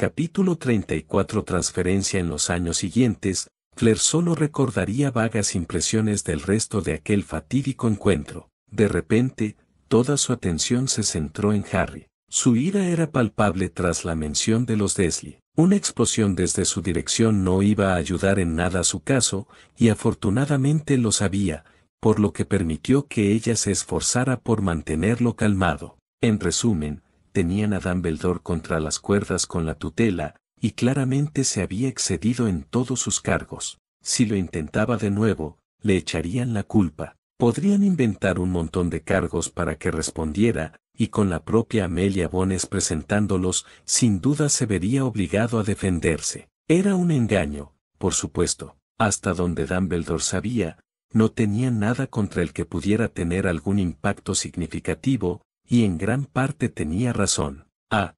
Capítulo 34. Transferencia. En los años siguientes, Fleur solo recordaría vagas impresiones del resto de aquel fatídico encuentro. De repente, toda su atención se centró en Harry. Su ira era palpable tras la mención de los Dursley. Una explosión desde su dirección no iba a ayudar en nada a su caso, y afortunadamente lo sabía, por lo que permitió que ella se esforzara por mantenerlo calmado. En resumen, tenían a Dumbledore contra las cuerdas con la tutela, y claramente se había excedido en todos sus cargos. Si lo intentaba de nuevo, le echarían la culpa. Podrían inventar un montón de cargos para que respondiera, y con la propia Amelia Bones presentándolos, sin duda se vería obligado a defenderse. Era un engaño, por supuesto. Hasta donde Dumbledore sabía, no tenía nada contra el que pudiera tener algún impacto significativo, y en gran parte tenía razón.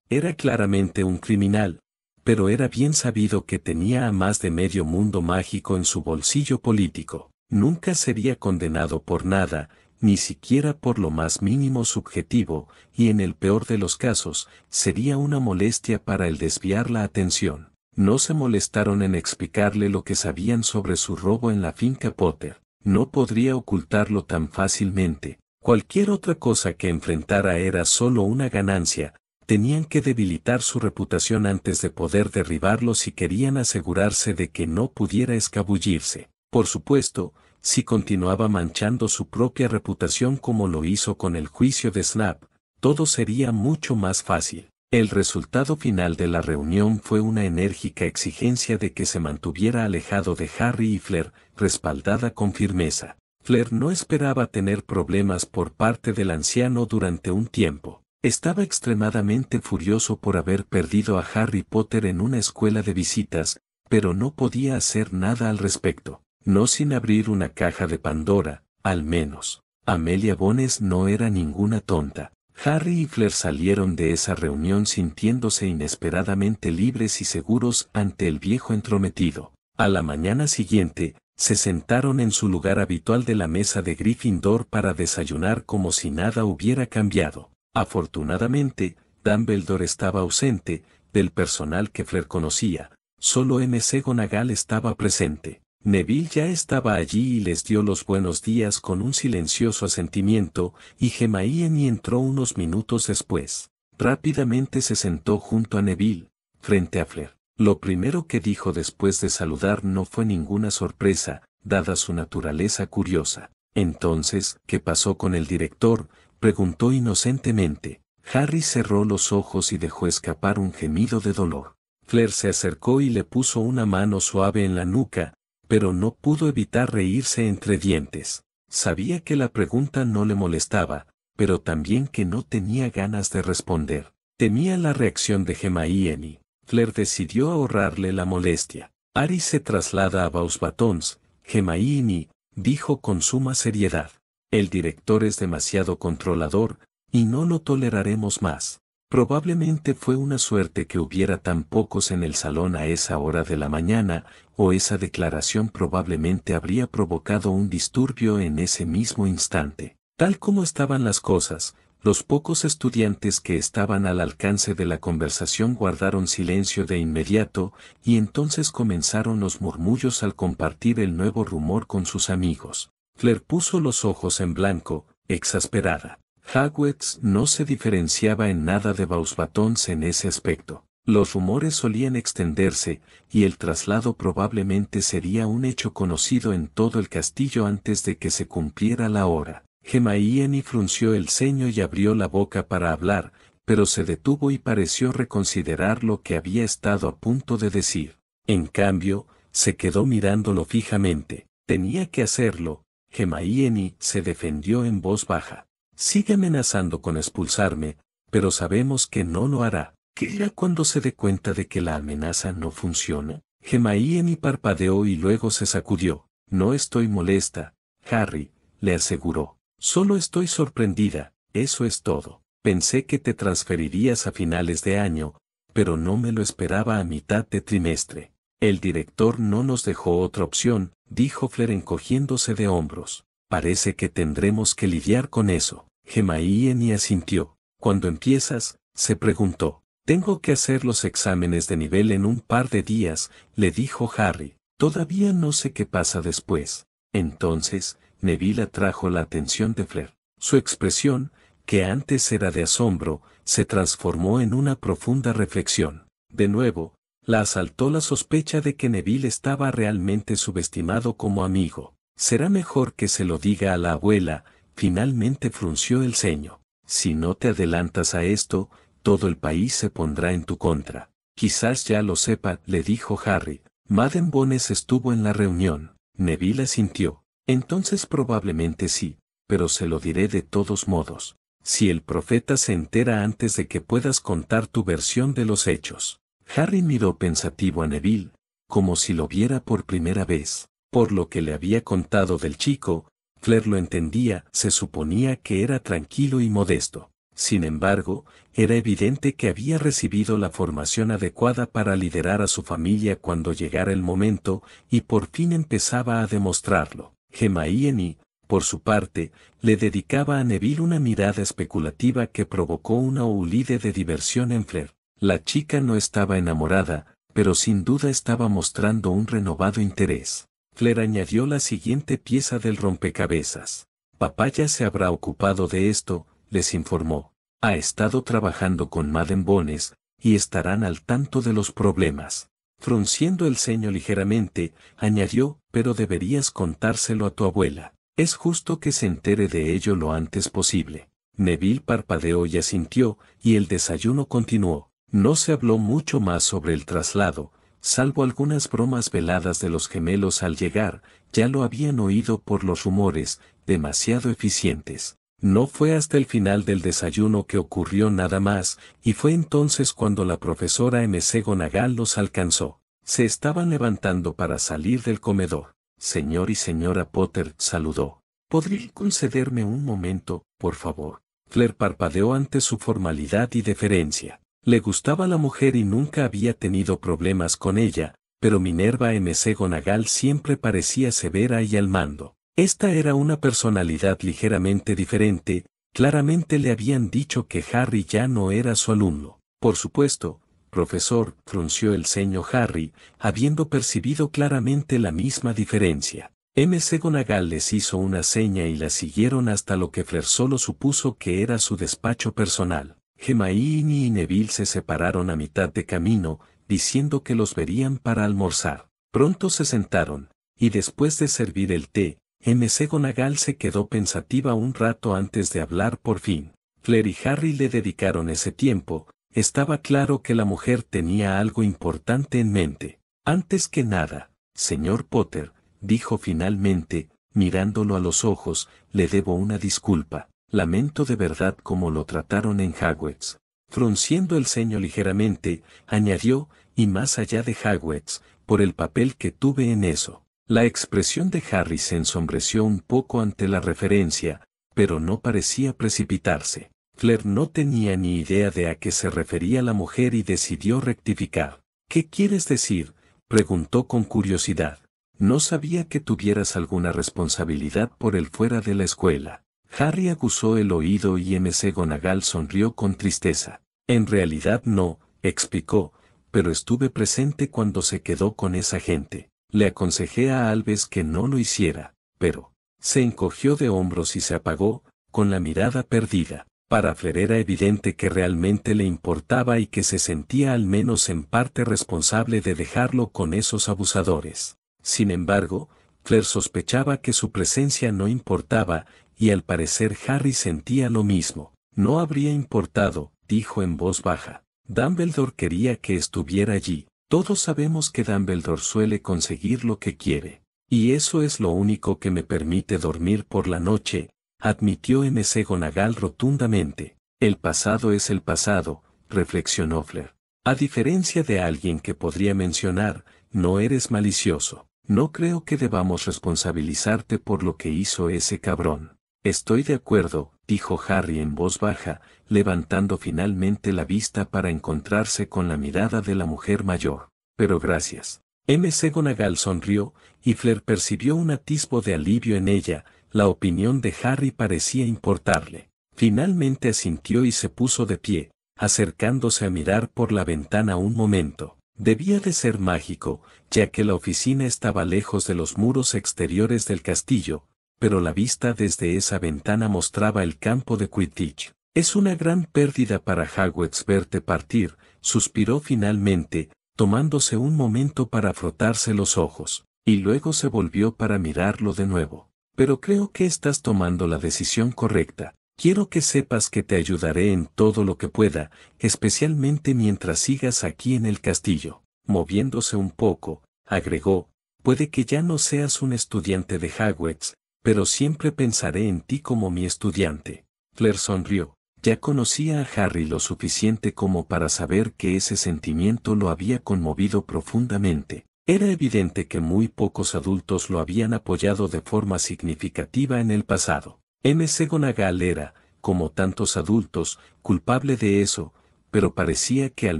Era claramente un criminal, pero era bien sabido que tenía a más de medio mundo mágico en su bolsillo político. Nunca sería condenado por nada, ni siquiera por lo más mínimo subjetivo, y en el peor de los casos, sería una molestia para el desviar la atención. No se molestaron en explicarle lo que sabían sobre su robo en la finca Potter. No podría ocultarlo tan fácilmente. Cualquier otra cosa que enfrentara era solo una ganancia. Tenían que debilitar su reputación antes de poder derribarlo si querían asegurarse de que no pudiera escabullirse. Por supuesto, si continuaba manchando su propia reputación como lo hizo con el juicio de Snap, todo sería mucho más fácil. El resultado final de la reunión fue una enérgica exigencia de que se mantuviera alejado de Harry y Fleur, respaldada con firmeza. Fleur no esperaba tener problemas por parte del anciano durante un tiempo. Estaba extremadamente furioso por haber perdido a Harry Potter en una escuela de visitas, pero no podía hacer nada al respecto. No sin abrir una caja de Pandora, al menos. Amelia Bones no era ninguna tonta. Harry y Fleur salieron de esa reunión sintiéndose inesperadamente libres y seguros ante el viejo entrometido. A la mañana siguiente, se sentaron en su lugar habitual de la mesa de Gryffindor para desayunar como si nada hubiera cambiado. Afortunadamente, Dumbledore estaba ausente, del personal que Fleur conocía, solo McGonagall estaba presente. Neville ya estaba allí y les dio los buenos días con un silencioso asentimiento, y Hermione entró unos minutos después. Rápidamente se sentó junto a Neville, frente a Fleur. Lo primero que dijo después de saludar no fue ninguna sorpresa, dada su naturaleza curiosa. Entonces, ¿qué pasó con el director?, preguntó inocentemente. Harry cerró los ojos y dejó escapar un gemido de dolor. Fleur se acercó y le puso una mano suave en la nuca, pero no pudo evitar reírse entre dientes. Sabía que la pregunta no le molestaba, pero también que no tenía ganas de responder. Temía la reacción de Hermione. Fleur decidió ahorrarle la molestia. Harry se traslada a Beauxbatons, Hermione, dijo con suma seriedad. El director es demasiado controlador, y no lo toleraremos más. Probablemente fue una suerte que hubiera tan pocos en el salón a esa hora de la mañana, o esa declaración probablemente habría provocado un disturbio en ese mismo instante. Tal como estaban las cosas, los pocos estudiantes que estaban al alcance de la conversación guardaron silencio de inmediato, y entonces comenzaron los murmullos al compartir el nuevo rumor con sus amigos. Fleur puso los ojos en blanco, exasperada. Hogwarts no se diferenciaba en nada de Beauxbatons en ese aspecto. Los rumores solían extenderse, y el traslado probablemente sería un hecho conocido en todo el castillo antes de que se cumpliera la hora. Hermione frunció el ceño y abrió la boca para hablar, pero se detuvo y pareció reconsiderar lo que había estado a punto de decir. En cambio, se quedó mirándolo fijamente. Tenía que hacerlo. Hermione se defendió en voz baja. Sigue amenazando con expulsarme, pero sabemos que no lo hará. ¿Qué hará cuando se dé cuenta de que la amenaza no funciona? Hermione parpadeó y luego se sacudió. No estoy molesta, Harry, le aseguró. Solo estoy sorprendida, eso es todo. Pensé que te transferirías a finales de año, pero no me lo esperaba a mitad de trimestre. El director no nos dejó otra opción, dijo Fleur encogiéndose de hombros. Parece que tendremos que lidiar con eso. Hermione asintió. ¿Cuándo empiezas?, se preguntó. Tengo que hacer los exámenes de nivel en un par de días, le dijo Harry. Todavía no sé qué pasa después. Entonces, Neville atrajo la atención de Fleur. Su expresión, que antes era de asombro, se transformó en una profunda reflexión. De nuevo, la asaltó la sospecha de que Neville estaba realmente subestimado como amigo. Será mejor que se lo diga a la abuela, finalmente frunció el ceño. Si no te adelantas a esto, todo el país se pondrá en tu contra. Quizás ya lo sepa, le dijo Harry. Madame Bones estuvo en la reunión. Neville asintió. Entonces probablemente sí, pero se lo diré de todos modos. Si el profeta se entera antes de que puedas contar tu versión de los hechos. Harry miró pensativo a Neville, como si lo viera por primera vez. Por lo que le había contado del chico, Fleur lo entendía, se suponía que era tranquilo y modesto. Sin embargo, era evidente que había recibido la formación adecuada para liderar a su familia cuando llegara el momento, y por fin empezaba a demostrarlo. Hermione, por su parte, le dedicaba a Neville una mirada especulativa que provocó una oulide de diversión en Fleur. La chica no estaba enamorada, pero sin duda estaba mostrando un renovado interés. Fleur añadió la siguiente pieza del rompecabezas. Papá ya se habrá ocupado de esto, les informó. Ha estado trabajando con Madame Bones, y estarán al tanto de los problemas. Frunciendo el ceño ligeramente, añadió, pero deberías contárselo a tu abuela. Es justo que se entere de ello lo antes posible. Neville parpadeó y asintió, y el desayuno continuó. No se habló mucho más sobre el traslado, salvo algunas bromas veladas de los gemelos al llegar, ya lo habían oído por los rumores, demasiado eficientes. No fue hasta el final del desayuno que ocurrió nada más, y fue entonces cuando la profesora McGonagall los alcanzó. Se estaban levantando para salir del comedor. Señor y señora Potter, saludó. ¿Podría concederme un momento, por favor? Fleur parpadeó ante su formalidad y deferencia. Le gustaba la mujer y nunca había tenido problemas con ella, pero Minerva McGonagall siempre parecía severa y al mando. Esta era una personalidad ligeramente diferente, claramente le habían dicho que Harry ya no era su alumno. Por supuesto, profesor, frunció el ceño Harry, habiendo percibido claramente la misma diferencia. McGonagall les hizo una seña y la siguieron hasta lo que Fleur solo supuso que era su despacho personal. Hermione y Neville se separaron a mitad de camino, diciendo que los verían para almorzar. Pronto se sentaron, y después de servir el té, McGonagall se quedó pensativa un rato antes de hablar por fin. Fleur y Harry le dedicaron ese tiempo, estaba claro que la mujer tenía algo importante en mente. Antes que nada, señor Potter, dijo finalmente, mirándolo a los ojos, le debo una disculpa. Lamento de verdad cómo lo trataron en Hogwarts. Frunciendo el ceño ligeramente, añadió, y más allá de Hogwarts, por el papel que tuve en eso. La expresión de Harry se ensombreció un poco ante la referencia, pero no parecía precipitarse. Fleur no tenía ni idea de a qué se refería la mujer y decidió rectificar. ¿Qué quieres decir?, preguntó con curiosidad. No sabía que tuvieras alguna responsabilidad por él fuera de la escuela. Harry aguzó el oído y McGonagall sonrió con tristeza. En realidad no, explicó, pero estuve presente cuando se quedó con esa gente. Le aconsejé a Albus que no lo hiciera, pero se encogió de hombros y se apagó, con la mirada perdida. Para Fleur era evidente que realmente le importaba y que se sentía al menos en parte responsable de dejarlo con esos abusadores. Sin embargo, Fleur sospechaba que su presencia no importaba, y al parecer Harry sentía lo mismo. No habría importado, dijo en voz baja. Dumbledore quería que estuviera allí. Todos sabemos que Dumbledore suele conseguir lo que quiere. Y eso es lo único que me permite dormir por la noche, admitió McGonagall rotundamente. El pasado es el pasado, reflexionó Fleur. A diferencia de alguien que podría mencionar, no eres malicioso. No creo que debamos responsabilizarte por lo que hizo ese cabrón. Estoy de acuerdo, dijo Harry en voz baja, levantando finalmente la vista para encontrarse con la mirada de la mujer mayor. Pero gracias. McGonagall sonrió, y Fleur percibió un atisbo de alivio en ella, la opinión de Harry parecía importarle. Finalmente asintió y se puso de pie, acercándose a mirar por la ventana un momento. Debía de ser mágico, ya que la oficina estaba lejos de los muros exteriores del castillo, pero la vista desde esa ventana mostraba el campo de Quidditch. Es una gran pérdida para Hogwarts verte partir, suspiró finalmente, tomándose un momento para frotarse los ojos, y luego se volvió para mirarlo de nuevo. Pero creo que estás tomando la decisión correcta. Quiero que sepas que te ayudaré en todo lo que pueda, especialmente mientras sigas aquí en el castillo. Moviéndose un poco, agregó, puede que ya no seas un estudiante de Hogwarts, pero siempre pensaré en ti como mi estudiante. Flair sonrió. Ya conocía a Harry lo suficiente como para saber que ese sentimiento lo había conmovido profundamente. Era evidente que muy pocos adultos lo habían apoyado de forma significativa en el pasado. McGonagall era, como tantos adultos, culpable de eso, pero parecía que al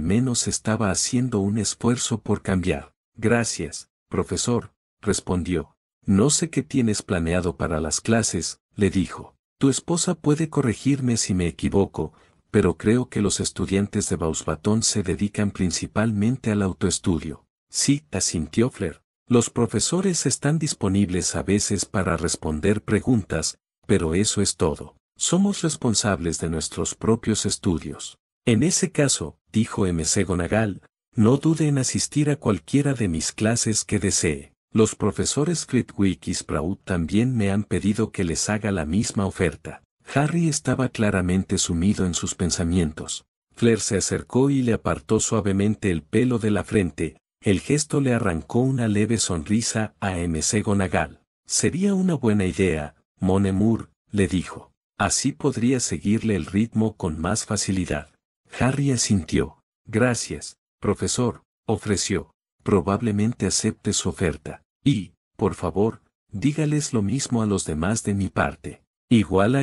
menos estaba haciendo un esfuerzo por cambiar. Gracias, profesor, respondió. No sé qué tienes planeado para las clases, le dijo. Tu esposa puede corregirme si me equivoco, pero creo que los estudiantes de Beauxbatons se dedican principalmente al autoestudio. Sí, asintió Flair. Los profesores están disponibles a veces para responder preguntas, pero eso es todo. Somos responsables de nuestros propios estudios. En ese caso, dijo McGonagall, no dude en asistir a cualquiera de mis clases que desee. Los profesores Flitwick y Sprout también me han pedido que les haga la misma oferta. Harry estaba claramente sumido en sus pensamientos. Flair se acercó y le apartó suavemente el pelo de la frente. El gesto le arrancó una leve sonrisa a McGonagall. Sería una buena idea, Mon Amour, le dijo. Así podría seguirle el ritmo con más facilidad. Harry asintió. Gracias, profesor, ofreció. Probablemente acepte su oferta. Y, por favor, dígales lo mismo a los demás de mi parte. Iguala.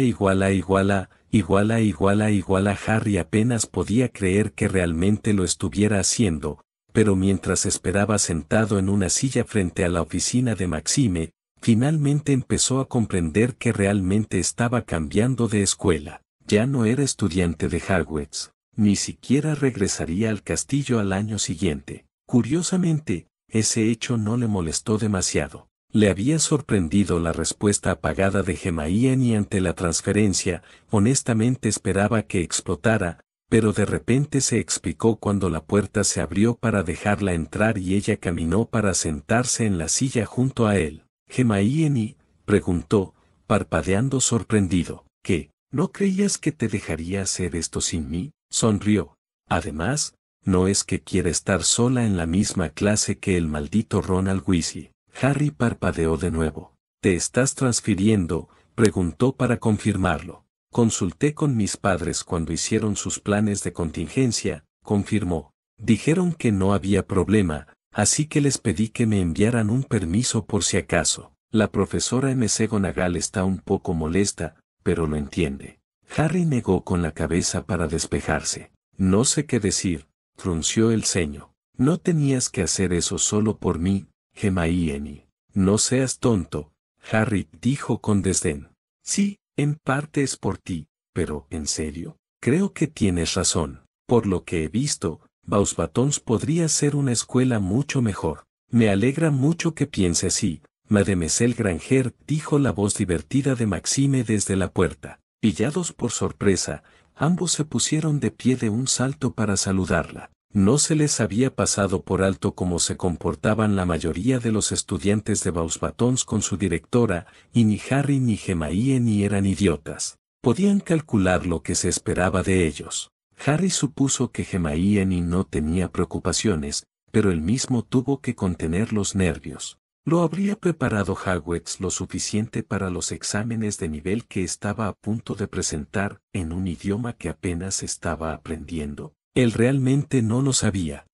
Harry apenas podía creer que realmente lo estuviera haciendo, pero mientras esperaba sentado en una silla frente a la oficina de Maxime, finalmente empezó a comprender que realmente estaba cambiando de escuela. Ya no era estudiante de Hogwarts, ni siquiera regresaría al castillo al año siguiente. Curiosamente, ese hecho no le molestó demasiado. Le había sorprendido la respuesta apagada de Hermione ante la transferencia, honestamente esperaba que explotara, pero de repente se explicó cuando la puerta se abrió para dejarla entrar y ella caminó para sentarse en la silla junto a él. Hermione, preguntó, parpadeando sorprendido, ¿qué? ¿No creías que te dejaría hacer esto sin mí? Sonrió. Además, no es que quiera estar sola en la misma clase que el maldito Ronald Weasley. Harry parpadeó de nuevo. ¿Te estás transfiriendo? Preguntó para confirmarlo. Consulté con mis padres cuando hicieron sus planes de contingencia, confirmó. Dijeron que no había problema, así que les pedí que me enviaran un permiso por si acaso. La profesora McGonagall está un poco molesta, pero lo entiende. Harry negó con la cabeza para despejarse. No sé qué decir. Frunció el ceño. No tenías que hacer eso solo por mí, Hermione. No seas tonto, Harry dijo con desdén. Sí, en parte es por ti, pero, ¿en serio? Creo que tienes razón. Por lo que he visto, Beauxbatons podría ser una escuela mucho mejor. Me alegra mucho que piense así, Mademoiselle Granger, dijo la voz divertida de Maxime desde la puerta. Pillados por sorpresa, ambos se pusieron de pie de un salto para saludarla. No se les había pasado por alto cómo se comportaban la mayoría de los estudiantes de Beauxbatons con su directora, y ni Harry ni Hermione eran idiotas. Podían calcular lo que se esperaba de ellos. Harry supuso que Hermione no tenía preocupaciones, pero él mismo tuvo que contener los nervios. ¿Lo habría preparado Hogwarts lo suficiente para los exámenes de nivel que estaba a punto de presentar en un idioma que apenas estaba aprendiendo? Él realmente no lo sabía.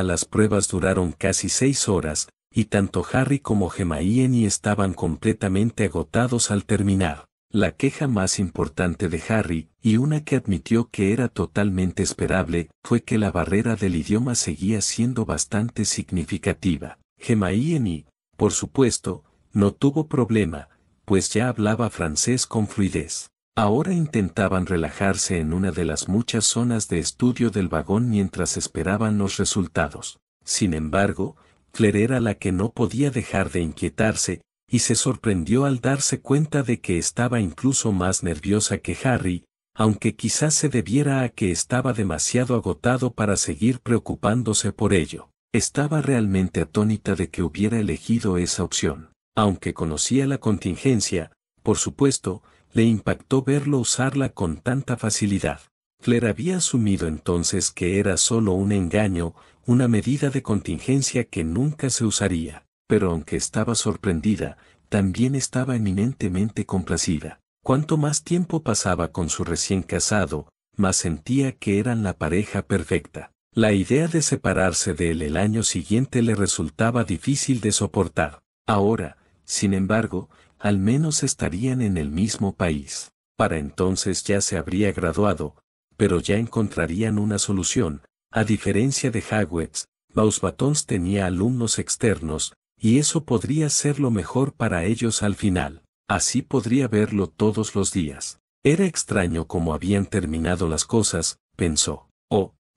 Las pruebas duraron casi 6 horas, y tanto Harry como Hermione estaban completamente agotados al terminar. La queja más importante de Harry, y una que admitió que era totalmente esperable, fue que la barrera del idioma seguía siendo bastante significativa. Hermione, por supuesto, no tuvo problema, pues ya hablaba francés con fluidez. Ahora intentaban relajarse en una de las muchas zonas de estudio del vagón mientras esperaban los resultados. Sin embargo, Claire era la que no podía dejar de inquietarse, y se sorprendió al darse cuenta de que estaba incluso más nerviosa que Harry, aunque quizás se debiera a que estaba demasiado agotado para seguir preocupándose por ello. Estaba realmente atónita de que hubiera elegido esa opción. Aunque conocía la contingencia, por supuesto, le impactó verlo usarla con tanta facilidad. Claire había asumido entonces que era solo un engaño, una medida de contingencia que nunca se usaría, pero aunque estaba sorprendida, también estaba eminentemente complacida. Cuanto más tiempo pasaba con su recién casado, más sentía que eran la pareja perfecta. La idea de separarse de él el año siguiente le resultaba difícil de soportar. Ahora, sin embargo, al menos estarían en el mismo país. Para entonces ya se habría graduado, pero ya encontrarían una solución. A diferencia de Hogwarts, Mousebatons tenía alumnos externos, y eso podría ser lo mejor para ellos al final. Así podría verlo todos los días. Era extraño cómo habían terminado las cosas, pensó.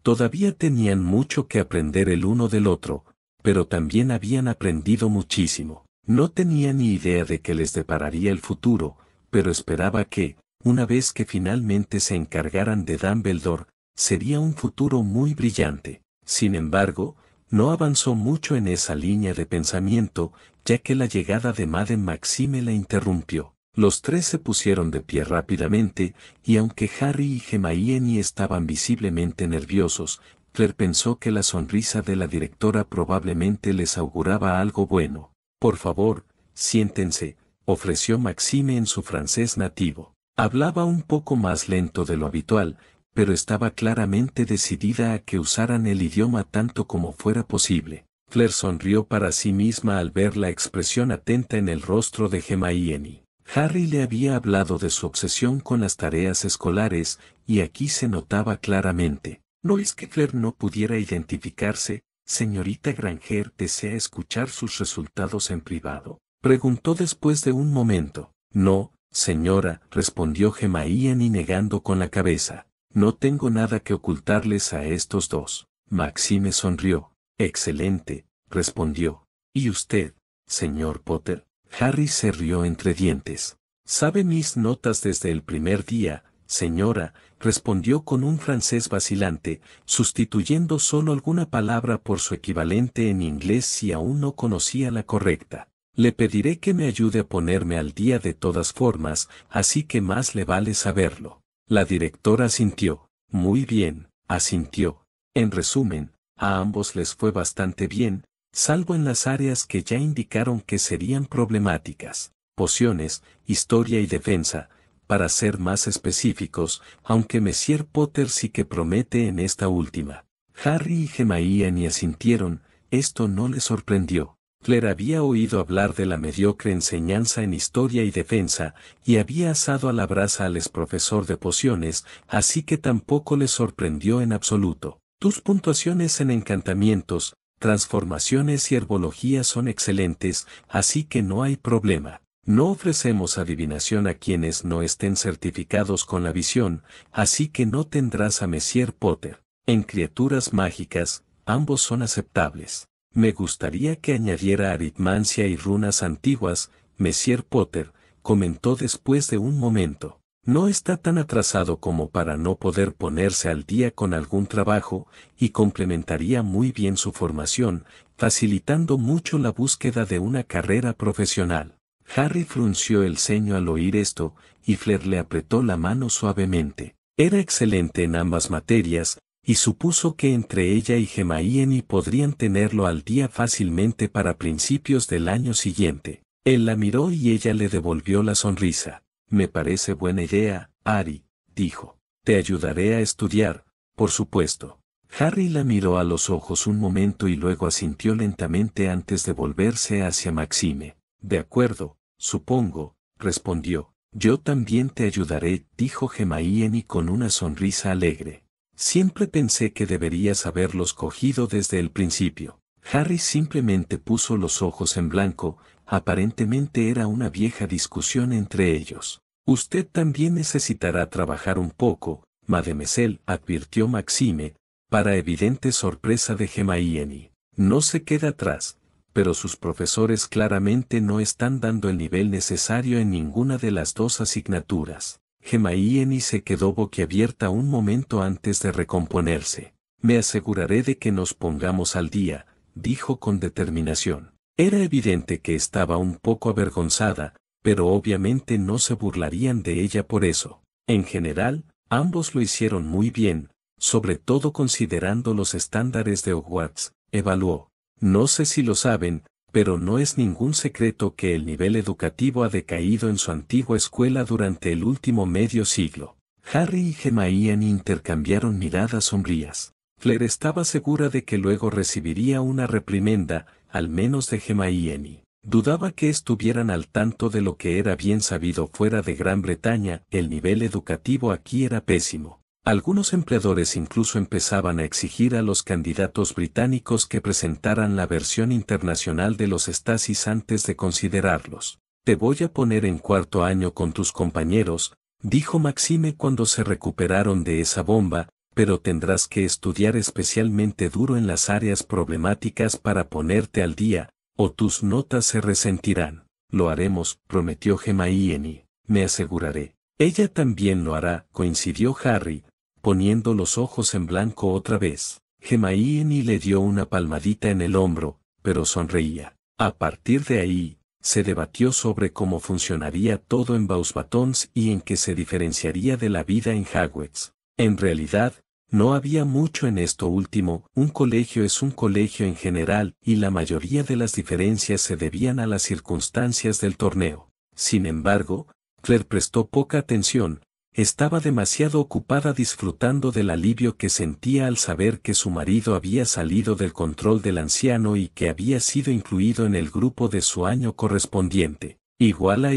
Todavía tenían mucho que aprender el uno del otro, pero también habían aprendido muchísimo. No tenía ni idea de qué les depararía el futuro, pero esperaba que, una vez que finalmente se encargaran de Dumbledore, sería un futuro muy brillante. Sin embargo, no avanzó mucho en esa línea de pensamiento, ya que la llegada de Madame Maxime la interrumpió. Los tres se pusieron de pie rápidamente, y aunque Harry y Hermione estaban visiblemente nerviosos, Claire pensó que la sonrisa de la directora probablemente les auguraba algo bueno. Por favor, siéntense, ofreció Maxime en su francés nativo. Hablaba un poco más lento de lo habitual, pero estaba claramente decidida a que usaran el idioma tanto como fuera posible. Claire sonrió para sí misma al ver la expresión atenta en el rostro de Hermione. Harry le había hablado de su obsesión con las tareas escolares, y aquí se notaba claramente. ¿No es que Claire no pudiera identificarse? ¿Señorita Granger desea escuchar sus resultados en privado? Preguntó después de un momento. No, señora, respondió Hermione negando con la cabeza. No tengo nada que ocultarles a estos dos. Maxime sonrió. Excelente, respondió. ¿Y usted, señor Potter? Harry se rió entre dientes. Sabe mis notas desde el primer día, señora, respondió con un francés vacilante, sustituyendo solo alguna palabra por su equivalente en inglés si aún no conocía la correcta. Le pediré que me ayude a ponerme al día de todas formas, así que más le vale saberlo. La directora asintió. Muy bien, asintió. En resumen, a ambos les fue bastante bien, salvo en las áreas que ya indicaron que serían problemáticas. Pociones, historia y defensa, para ser más específicos, aunque Monsieur Potter sí que promete en esta última. Harry y Hermione asintieron, esto no le sorprendió. Claire había oído hablar de la mediocre enseñanza en historia y defensa, y había asado a la brasa al exprofesor de pociones, así que tampoco le sorprendió en absoluto. Tus puntuaciones en encantamientos, transformaciones y herbología son excelentes, así que no hay problema. No ofrecemos adivinación a quienes no estén certificados con la visión, así que no tendrás a Monsieur Potter. En criaturas mágicas, ambos son aceptables. Me gustaría que añadiera aritmancia y runas antiguas, Monsieur Potter, comentó después de un momento. No está tan atrasado como para no poder ponerse al día con algún trabajo, y complementaría muy bien su formación, facilitando mucho la búsqueda de una carrera profesional. Harry frunció el ceño al oír esto, y Fleur le apretó la mano suavemente. Era excelente en ambas materias, y supuso que entre ella y Hermione podrían tenerlo al día fácilmente para principios del año siguiente. Él la miró y ella le devolvió la sonrisa. Me parece buena idea, Harry, dijo. Te ayudaré a estudiar, por supuesto. Harry la miró a los ojos un momento y luego asintió lentamente antes de volverse hacia Maxime. De acuerdo, supongo, respondió. Yo también te ayudaré, dijo Hermione con una sonrisa alegre. Siempre pensé que deberías haberlos cogido desde el principio. Harry simplemente puso los ojos en blanco, aparentemente era una vieja discusión entre ellos. Usted también necesitará trabajar un poco, mademoiselle, advirtió Maxime, para evidente sorpresa de Hermione. No se queda atrás, pero sus profesores claramente no están dando el nivel necesario en ninguna de las dos asignaturas. Hermione se quedó boquiabierta un momento antes de recomponerse. Me aseguraré de que nos pongamos al día, dijo con determinación. Era evidente que estaba un poco avergonzada, pero obviamente no se burlarían de ella por eso. En general, ambos lo hicieron muy bien, sobre todo considerando los estándares de Hogwarts, evaluó. No sé si lo saben, pero no es ningún secreto que el nivel educativo ha decaído en su antigua escuela durante el último medio siglo. Harry y Hermione intercambiaron miradas sombrías. Fleur estaba segura de que luego recibiría una reprimenda, al menos de Hermione. Dudaba que estuvieran al tanto de lo que era bien sabido fuera de Gran Bretaña, el nivel educativo aquí era pésimo. Algunos empleadores incluso empezaban a exigir a los candidatos británicos que presentaran la versión internacional de los Stasis antes de considerarlos. Te voy a poner en cuarto año con tus compañeros, dijo Maxime cuando se recuperaron de esa bomba, pero tendrás que estudiar especialmente duro en las áreas problemáticas para ponerte al día, o tus notas se resentirán. Lo haremos, prometió Hermione. Me aseguraré. Ella también lo hará, coincidió Harry, poniendo los ojos en blanco otra vez. Hermione le dio una palmadita en el hombro, pero sonreía. A partir de ahí, se debatió sobre cómo funcionaría todo en Beauxbatons y en qué se diferenciaría de la vida en Hogwarts. En realidad, no había mucho en esto último, un colegio es un colegio en general y la mayoría de las diferencias se debían a las circunstancias del torneo. Sin embargo, Claire prestó poca atención, estaba demasiado ocupada disfrutando del alivio que sentía al saber que su marido había salido del control del anciano y que había sido incluido en el grupo de su año correspondiente. Iguala.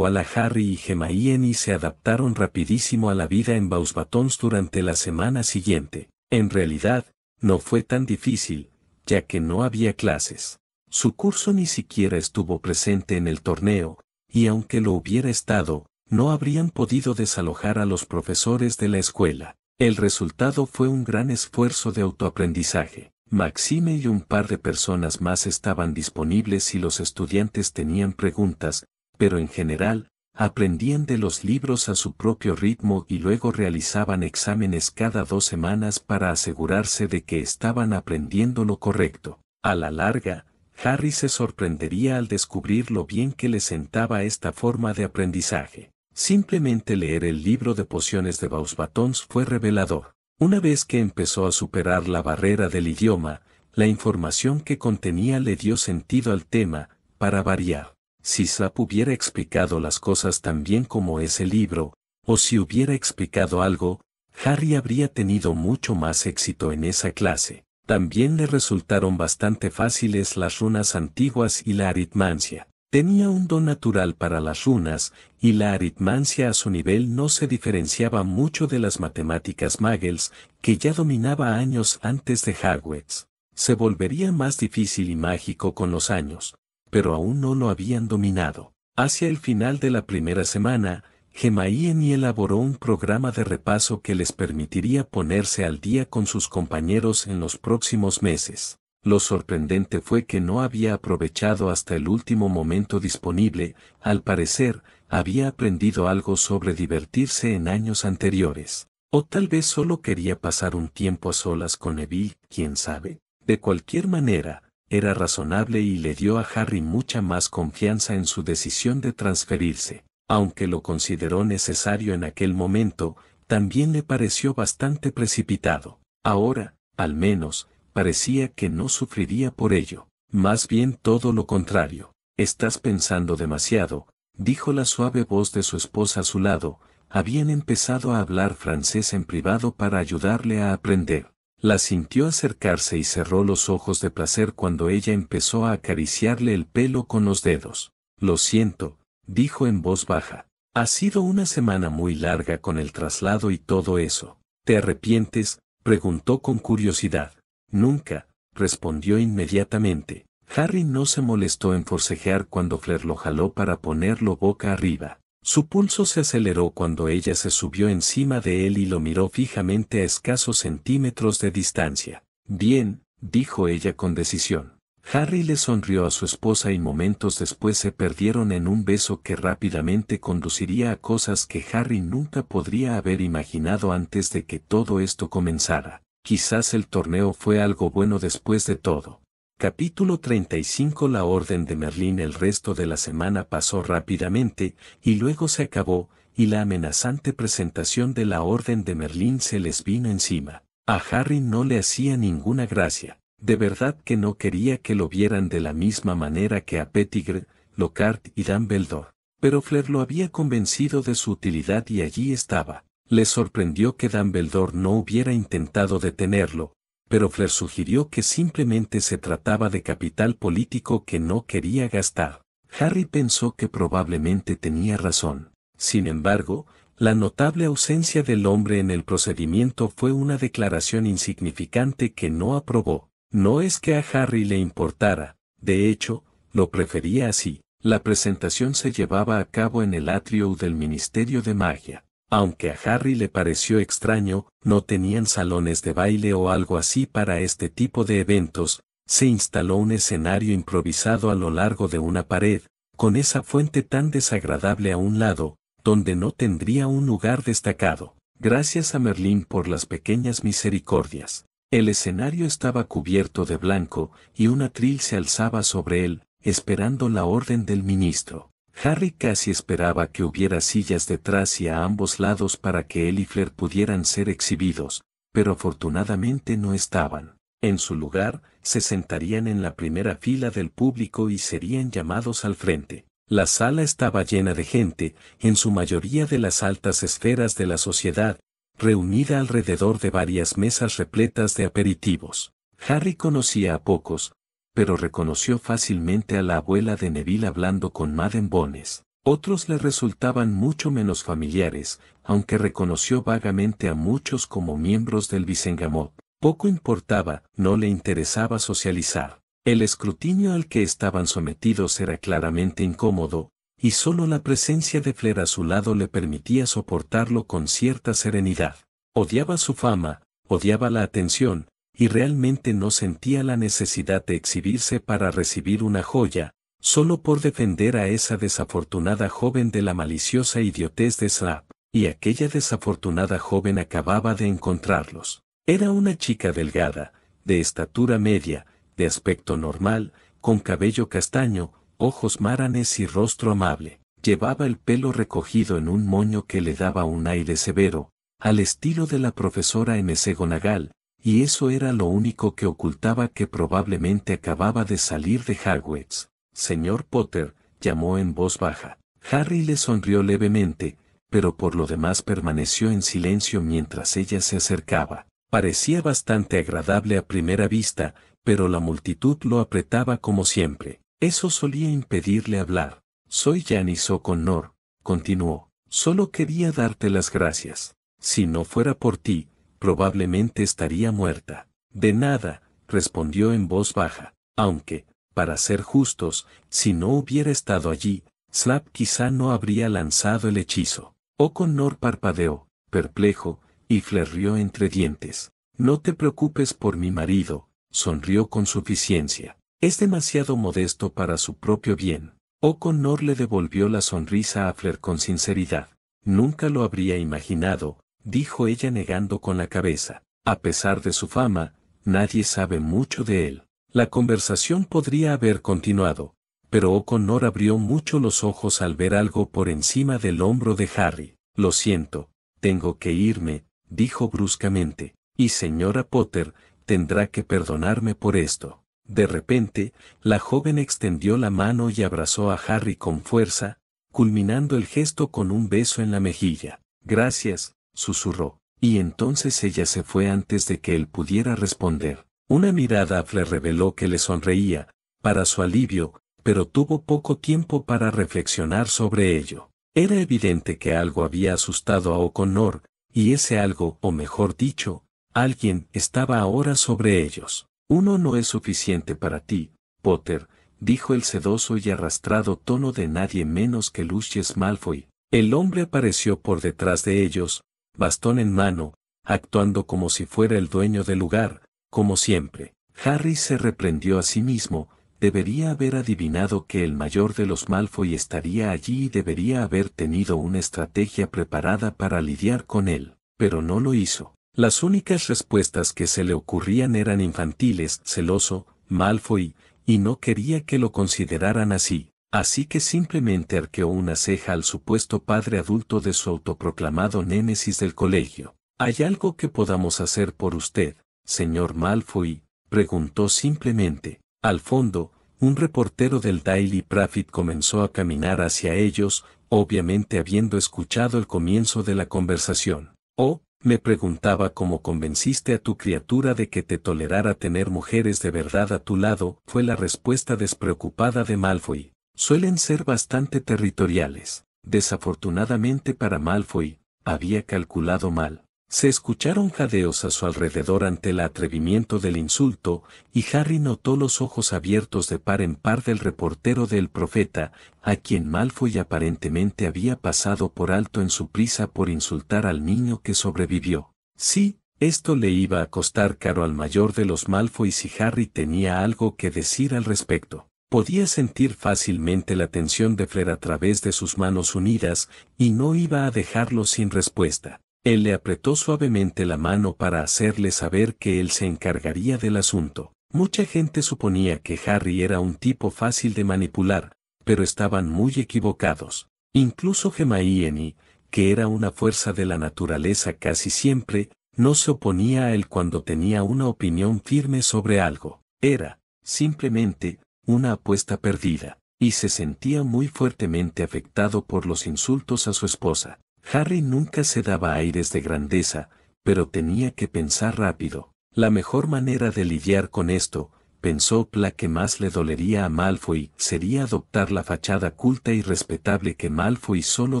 Harry y Hermione se adaptaron rapidísimo a la vida en Beauxbatons durante la semana siguiente. En realidad, no fue tan difícil, ya que no había clases. Su curso ni siquiera estuvo presente en el torneo, y aunque lo hubiera estado, no habrían podido desalojar a los profesores de la escuela. El resultado fue un gran esfuerzo de autoaprendizaje. Maxime y un par de personas más estaban disponibles si los estudiantes tenían preguntas, pero en general, aprendían de los libros a su propio ritmo y luego realizaban exámenes cada 2 semanas para asegurarse de que estaban aprendiendo lo correcto. A la larga, Harry se sorprendería al descubrir lo bien que le sentaba esta forma de aprendizaje. Simplemente leer el libro de pociones de Beauxbatons fue revelador. Una vez que empezó a superar la barrera del idioma, la información que contenía le dio sentido al tema, para variar. Si Slap hubiera explicado las cosas tan bien como ese libro, o si hubiera explicado algo, Harry habría tenido mucho más éxito en esa clase. También le resultaron bastante fáciles las runas antiguas y la aritmancia. Tenía un don natural para las runas, y la aritmancia a su nivel no se diferenciaba mucho de las matemáticas muggles, que ya dominaba años antes de Hogwarts. Se volvería más difícil y mágico con los años, pero aún no lo habían dominado. Hacia el final de la primera semana, Hermione elaboró un programa de repaso que les permitiría ponerse al día con sus compañeros en los próximos meses. Lo sorprendente fue que no había aprovechado hasta el último momento disponible, al parecer, había aprendido algo sobre divertirse en años anteriores. O tal vez solo quería pasar un tiempo a solas con Neville, quién sabe. De cualquier manera, era razonable y le dio a Harry mucha más confianza en su decisión de transferirse. Aunque lo consideró necesario en aquel momento, también le pareció bastante precipitado. Ahora, al menos, parecía que no sufriría por ello. Más bien todo lo contrario. Estás pensando demasiado, dijo la suave voz de su esposa a su lado. Habían empezado a hablar francés en privado para ayudarle a aprender. La sintió acercarse y cerró los ojos de placer cuando ella empezó a acariciarle el pelo con los dedos. Lo siento, dijo en voz baja. Ha sido una semana muy larga con el traslado y todo eso. ¿Te arrepientes?, preguntó con curiosidad. Nunca, respondió inmediatamente. Harry no se molestó en forcejear cuando Fleur lo jaló para ponerlo boca arriba. Su pulso se aceleró cuando ella se subió encima de él y lo miró fijamente a escasos centímetros de distancia. Bien, dijo ella con decisión. Harry le sonrió a su esposa y momentos después se perdieron en un beso que rápidamente conduciría a cosas que Harry nunca podría haber imaginado antes de que todo esto comenzara. Quizás el torneo fue algo bueno después de todo. Capítulo 35. La Orden de Merlín. El resto de la semana pasó rápidamente, y luego se acabó, y la amenazante presentación de la Orden de Merlín se les vino encima. A Harry no le hacía ninguna gracia. De verdad que no quería que lo vieran de la misma manera que a Pettigrew, Lockhart y Dumbledore. Pero Fleur lo había convencido de su utilidad y allí estaba. Le sorprendió que Dumbledore no hubiera intentado detenerlo, pero Fleur sugirió que simplemente se trataba de capital político que no quería gastar. Harry pensó que probablemente tenía razón. Sin embargo, la notable ausencia del hombre en el procedimiento fue una declaración insignificante que no aprobó. No es que a Harry le importara, de hecho, lo prefería así. La presentación se llevaba a cabo en el atrio del Ministerio de Magia. Aunque a Harry le pareció extraño, no tenían salones de baile o algo así para este tipo de eventos. Se instaló un escenario improvisado a lo largo de una pared, con esa fuente tan desagradable a un lado, donde no tendría un lugar destacado. Gracias a Merlín por las pequeñas misericordias. El escenario estaba cubierto de blanco, y un atril se alzaba sobre él, esperando la orden del ministro. Harry casi esperaba que hubiera sillas detrás y a ambos lados para que él y Fleur pudieran ser exhibidos, pero afortunadamente no estaban. En su lugar, se sentarían en la primera fila del público y serían llamados al frente. La sala estaba llena de gente, en su mayoría de las altas esferas de la sociedad, reunida alrededor de varias mesas repletas de aperitivos. Harry conocía a pocos, pero reconoció fácilmente a la abuela de Neville hablando con Madame Bones. Otros le resultaban mucho menos familiares, aunque reconoció vagamente a muchos como miembros del Visengamot. Poco importaba, no le interesaba socializar. El escrutinio al que estaban sometidos era claramente incómodo, y solo la presencia de Fleur a su lado le permitía soportarlo con cierta serenidad. Odiaba su fama, odiaba la atención, y realmente no sentía la necesidad de exhibirse para recibir una joya, solo por defender a esa desafortunada joven de la maliciosa idiotez de Snap, y aquella desafortunada joven acababa de encontrarlos. Era una chica delgada, de estatura media, de aspecto normal, con cabello castaño, ojos maranes y rostro amable. Llevaba el pelo recogido en un moño que le daba un aire severo, al estilo de la profesora McGonagall, y eso era lo único que ocultaba que probablemente acababa de salir de Hogwarts. Señor Potter, llamó en voz baja. Harry le sonrió levemente, pero por lo demás permaneció en silencio mientras ella se acercaba. Parecía bastante agradable a primera vista, pero la multitud lo apretaba como siempre. Eso solía impedirle hablar. Soy Janice O'Connor, continuó. Solo quería darte las gracias. Si no fuera por ti, probablemente estaría muerta. De nada, respondió en voz baja, aunque, para ser justos, si no hubiera estado allí, Snap quizá no habría lanzado el hechizo. O'Connor parpadeó, perplejo, y Fleur rió entre dientes. No te preocupes por mi marido, sonrió con suficiencia. Es demasiado modesto para su propio bien. O'Connor le devolvió la sonrisa a Fleur con sinceridad. Nunca lo habría imaginado, dijo ella negando con la cabeza. A pesar de su fama, nadie sabe mucho de él. La conversación podría haber continuado, pero O'Connor abrió mucho los ojos al ver algo por encima del hombro de Harry. Lo siento, tengo que irme, dijo bruscamente, y señora Potter, tendrá que perdonarme por esto. De repente, la joven extendió la mano y abrazó a Harry con fuerza, culminando el gesto con un beso en la mejilla. Gracias, susurró, y entonces ella se fue antes de que él pudiera responder. Una mirada a Fleur reveló que le sonreía, para su alivio, pero tuvo poco tiempo para reflexionar sobre ello. Era evidente que algo había asustado a O'Connor, y ese algo, o mejor dicho, alguien, estaba ahora sobre ellos. Uno no es suficiente para ti, Potter, dijo el sedoso y arrastrado tono de nadie menos que Lucius Malfoy. El hombre apareció por detrás de ellos, bastón en mano, actuando como si fuera el dueño del lugar, como siempre. Harry se reprendió a sí mismo, debería haber adivinado que el mayor de los Malfoy estaría allí y debería haber tenido una estrategia preparada para lidiar con él, pero no lo hizo. Las únicas respuestas que se le ocurrían eran infantiles, celoso, Malfoy, y no quería que lo consideraran así. Así que simplemente arqueó una ceja al supuesto padre adulto de su autoproclamado némesis del colegio. ¿Hay algo que podamos hacer por usted, señor Malfoy?, preguntó simplemente. Al fondo, un reportero del Daily Prophet comenzó a caminar hacia ellos, obviamente habiendo escuchado el comienzo de la conversación. Oh, me preguntaba cómo convenciste a tu criatura de que te tolerara tener mujeres de verdad a tu lado, fue la respuesta despreocupada de Malfoy. Suelen ser bastante territoriales. Desafortunadamente para Malfoy, había calculado mal. Se escucharon jadeos a su alrededor ante el atrevimiento del insulto, y Harry notó los ojos abiertos de par en par del reportero del Profeta, a quien Malfoy aparentemente había pasado por alto en su prisa por insultar al niño que sobrevivió. Sí, esto le iba a costar caro al mayor de los Malfoy si Harry tenía algo que decir al respecto. Podía sentir fácilmente la tensión de Flair a través de sus manos unidas, y no iba a dejarlo sin respuesta. Él le apretó suavemente la mano para hacerle saber que él se encargaría del asunto. Mucha gente suponía que Harry era un tipo fácil de manipular, pero estaban muy equivocados. Incluso Hermione, que era una fuerza de la naturaleza casi siempre, no se oponía a él cuando tenía una opinión firme sobre algo. Era, simplemente, una apuesta perdida, y se sentía muy fuertemente afectado por los insultos a su esposa. Harry nunca se daba aires de grandeza, pero tenía que pensar rápido. La mejor manera de lidiar con esto, pensó, la que más le dolería a Malfoy, sería adoptar la fachada culta y respetable que Malfoy solo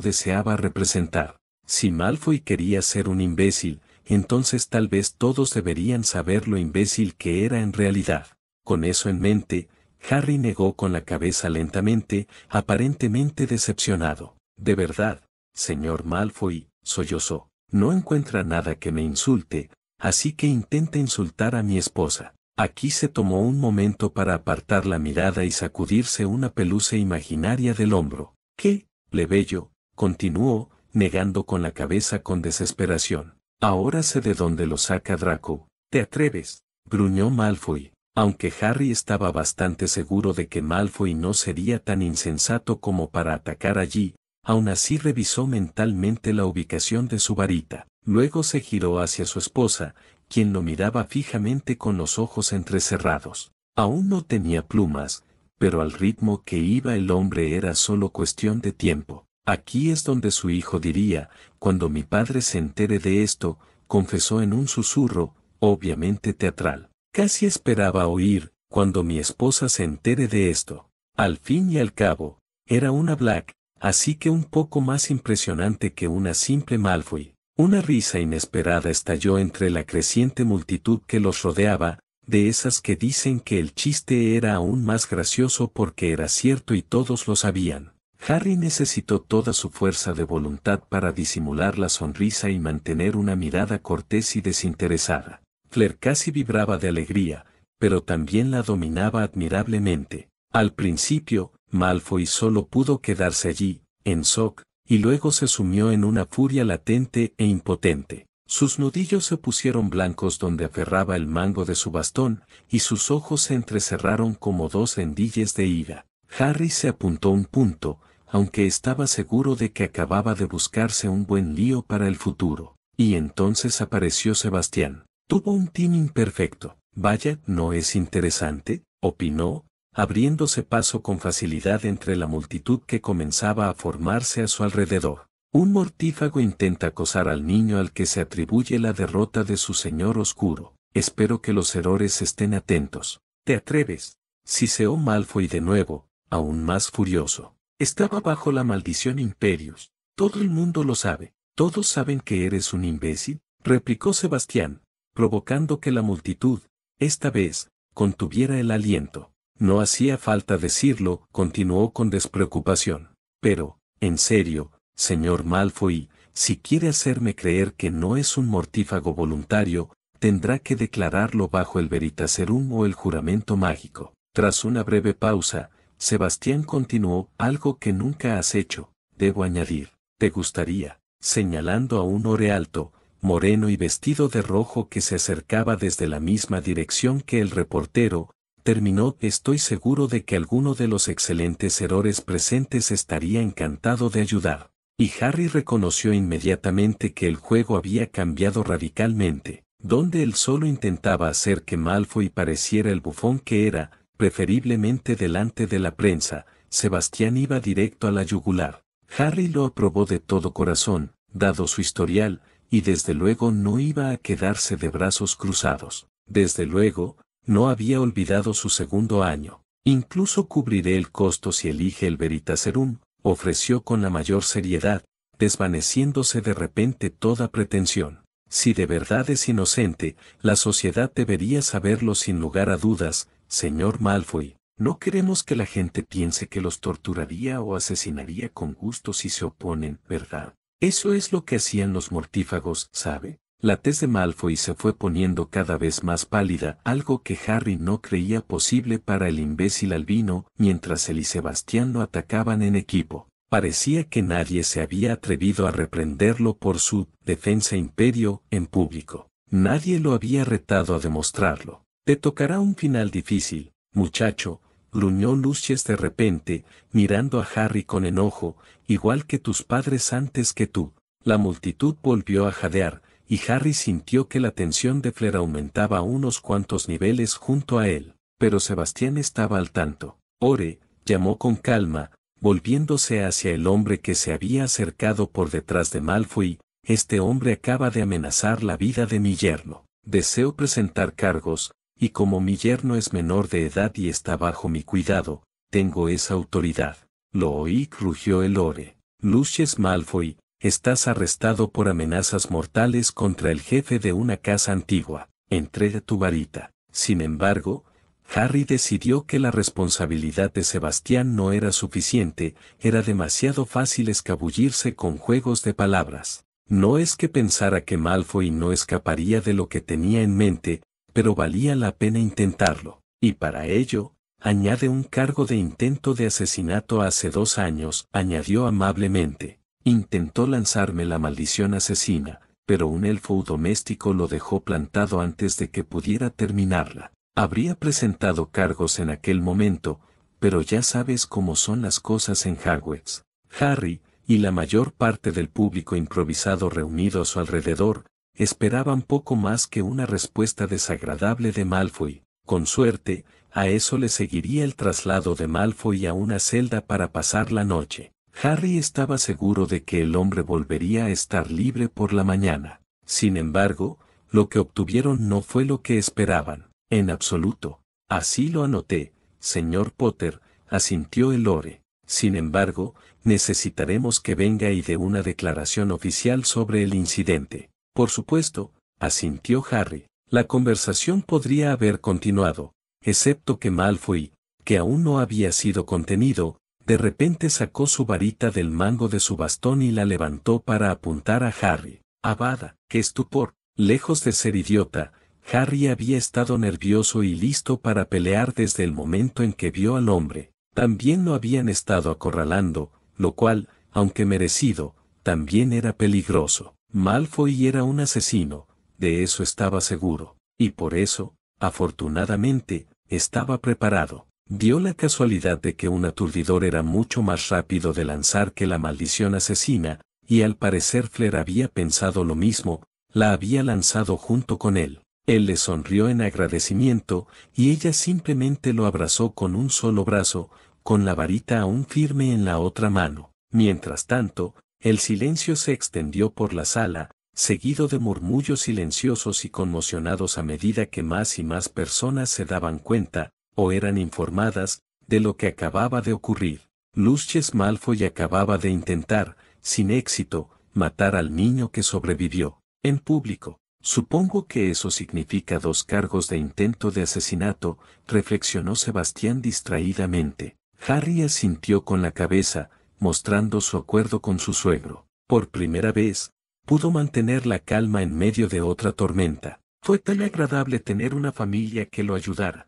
deseaba representar. Si Malfoy quería ser un imbécil, entonces tal vez todos deberían saber lo imbécil que era en realidad. Con eso en mente, Harry negó con la cabeza lentamente, aparentemente decepcionado. De verdad, señor Malfoy, sollozó, no encuentra nada que me insulte, así que intenta insultar a mi esposa. Aquí se tomó un momento para apartar la mirada y sacudirse una pelusa imaginaria del hombro. ¿Qué, plebeyo?, continuó, negando con la cabeza con desesperación. Ahora sé de dónde lo saca Draco. ¿Te atreves?, gruñó Malfoy. Aunque Harry estaba bastante seguro de que Malfoy no sería tan insensato como para atacar allí, aún así revisó mentalmente la ubicación de su varita. Luego se giró hacia su esposa, quien lo miraba fijamente con los ojos entrecerrados. Aún no tenía plumas, pero al ritmo que iba el hombre era solo cuestión de tiempo. Aquí es donde su hijo diría, cuando mi padre se entere de esto, confesó en un susurro, obviamente teatral. Casi esperaba oír, cuando mi esposa se entere de esto. Al fin y al cabo, era una Black, así que un poco más impresionante que una simple Malfoy. Una risa inesperada estalló entre la creciente multitud que los rodeaba, de esas que dicen que el chiste era aún más gracioso porque era cierto y todos lo sabían. Harry necesitó toda su fuerza de voluntad para disimular la sonrisa y mantener una mirada cortés y desinteresada. Flair casi vibraba de alegría, pero también la dominaba admirablemente. Al principio, Malfoy solo pudo quedarse allí, en shock, y luego se sumió en una furia latente e impotente. Sus nudillos se pusieron blancos donde aferraba el mango de su bastón, y sus ojos se entrecerraron como dos rendilles de ira. Harry se apuntó un punto, aunque estaba seguro de que acababa de buscarse un buen lío para el futuro. Y entonces apareció Sebastián. Tuvo un timing perfecto. Vaya, ¿no es interesante?, opinó, abriéndose paso con facilidad entre la multitud que comenzaba a formarse a su alrededor. Un mortífago intenta acosar al niño al que se atribuye la derrota de su señor oscuro. Espero que los errores estén atentos. ¿Te atreves?, siseó Malfoy de nuevo, aún más furioso. Estaba bajo la maldición Imperius. Todo el mundo lo sabe. ¿Todos saben que eres un imbécil?, replicó Sebastián, provocando que la multitud, esta vez, contuviera el aliento. No hacía falta decirlo, continuó con despreocupación. Pero, en serio, señor Malfoy, si quiere hacerme creer que no es un mortífago voluntario, tendrá que declararlo bajo el Veritaserum o el juramento mágico. Tras una breve pausa, Sebastián continuó, algo que nunca has hecho, debo añadir, te gustaría, señalando a un hombre alto, moreno y vestido de rojo que se acercaba desde la misma dirección que el reportero, terminó, estoy seguro de que alguno de los excelentes errores presentes estaría encantado de ayudar. Y Harry reconoció inmediatamente que el juego había cambiado radicalmente, donde él solo intentaba hacer que Malfoy pareciera el bufón que era, preferiblemente delante de la prensa, Sebastián iba directo a la yugular. Harry lo aprobó de todo corazón, dado su historial, y desde luego no iba a quedarse de brazos cruzados. Desde luego, no había olvidado su segundo año. Incluso cubriré el costo si elige el Veritaserum, ofreció con la mayor seriedad, desvaneciéndose de repente toda pretensión. Si de verdad es inocente, la sociedad debería saberlo sin lugar a dudas, señor Malfoy. No queremos que la gente piense que los torturaría o asesinaría con gusto si se oponen, ¿verdad? Eso es lo que hacían los mortífagos, ¿sabe? La tez de Malfoy se fue poniendo cada vez más pálida, algo que Harry no creía posible para el imbécil albino, mientras él y Sebastián lo atacaban en equipo. Parecía que nadie se había atrevido a reprenderlo por su defensa imperio en público. Nadie lo había retado a demostrarlo. Te tocará un final difícil, muchacho, gruñó Lucius de repente, mirando a Harry con enojo, igual que tus padres antes que tú. La multitud volvió a jadear, y Harry sintió que la tensión de Flair aumentaba a unos cuantos niveles junto a él, pero Sebastián estaba al tanto. Ore, llamó con calma, volviéndose hacia el hombre que se había acercado por detrás de Malfoy, este hombre acaba de amenazar la vida de mi yerno. Deseo presentar cargos, y como mi yerno es menor de edad y está bajo mi cuidado, tengo esa autoridad. Lo oí, rugió el Ore. Lucius Malfoy, estás arrestado por amenazas mortales contra el jefe de una casa antigua. Entrega tu varita. Sin embargo, Harry decidió que la responsabilidad de Sebastián no era suficiente, era demasiado fácil escabullirse con juegos de palabras. No es que pensara que Malfoy no escaparía de lo que tenía en mente, pero valía la pena intentarlo. Y para ello, añade un cargo de intento de asesinato hace 2 años, añadió amablemente. Intentó lanzarme la maldición asesina, pero un elfo doméstico lo dejó plantado antes de que pudiera terminarla. Habría presentado cargos en aquel momento, pero ya sabes cómo son las cosas en Hogwarts. Harry, y la mayor parte del público improvisado reunido a su alrededor, esperaban poco más que una respuesta desagradable de Malfoy. Con suerte, a eso le seguiría el traslado de Malfoy a una celda para pasar la noche. Harry estaba seguro de que el hombre volvería a estar libre por la mañana. Sin embargo, lo que obtuvieron no fue lo que esperaban, en absoluto. Así lo anoté, señor Potter, asintió el Lore. Sin embargo, necesitaremos que venga y dé una declaración oficial sobre el incidente. Por supuesto, asintió Harry. La conversación podría haber continuado, excepto que Malfoy, que aún no había sido contenido, de repente sacó su varita del mango de su bastón y la levantó para apuntar a Harry. Avada, qué estupor. Lejos de ser idiota, Harry había estado nervioso y listo para pelear desde el momento en que vio al hombre. También lo habían estado acorralando, lo cual, aunque merecido, también era peligroso. Malfoy era un asesino, de eso estaba seguro, y por eso, afortunadamente, estaba preparado. Dio la casualidad de que un aturdidor era mucho más rápido de lanzar que la maldición asesina, y al parecer Flair había pensado lo mismo, la había lanzado junto con él. Él le sonrió en agradecimiento, y ella simplemente lo abrazó con un solo brazo, con la varita aún firme en la otra mano. Mientras tanto, el silencio se extendió por la sala, seguido de murmullos silenciosos y conmocionados a medida que más y más personas se daban cuenta, o eran informadas, de lo que acababa de ocurrir. Lucius Malfoy acababa de intentar, sin éxito, matar al niño que sobrevivió. En público, Supongo que eso significa 2 cargos de intento de asesinato, reflexionó Sebastián distraídamente. Harry asintió con la cabeza, mostrando su acuerdo con su suegro. Por primera vez, pudo mantener la calma en medio de otra tormenta. Fue tan agradable tener una familia que lo ayudara.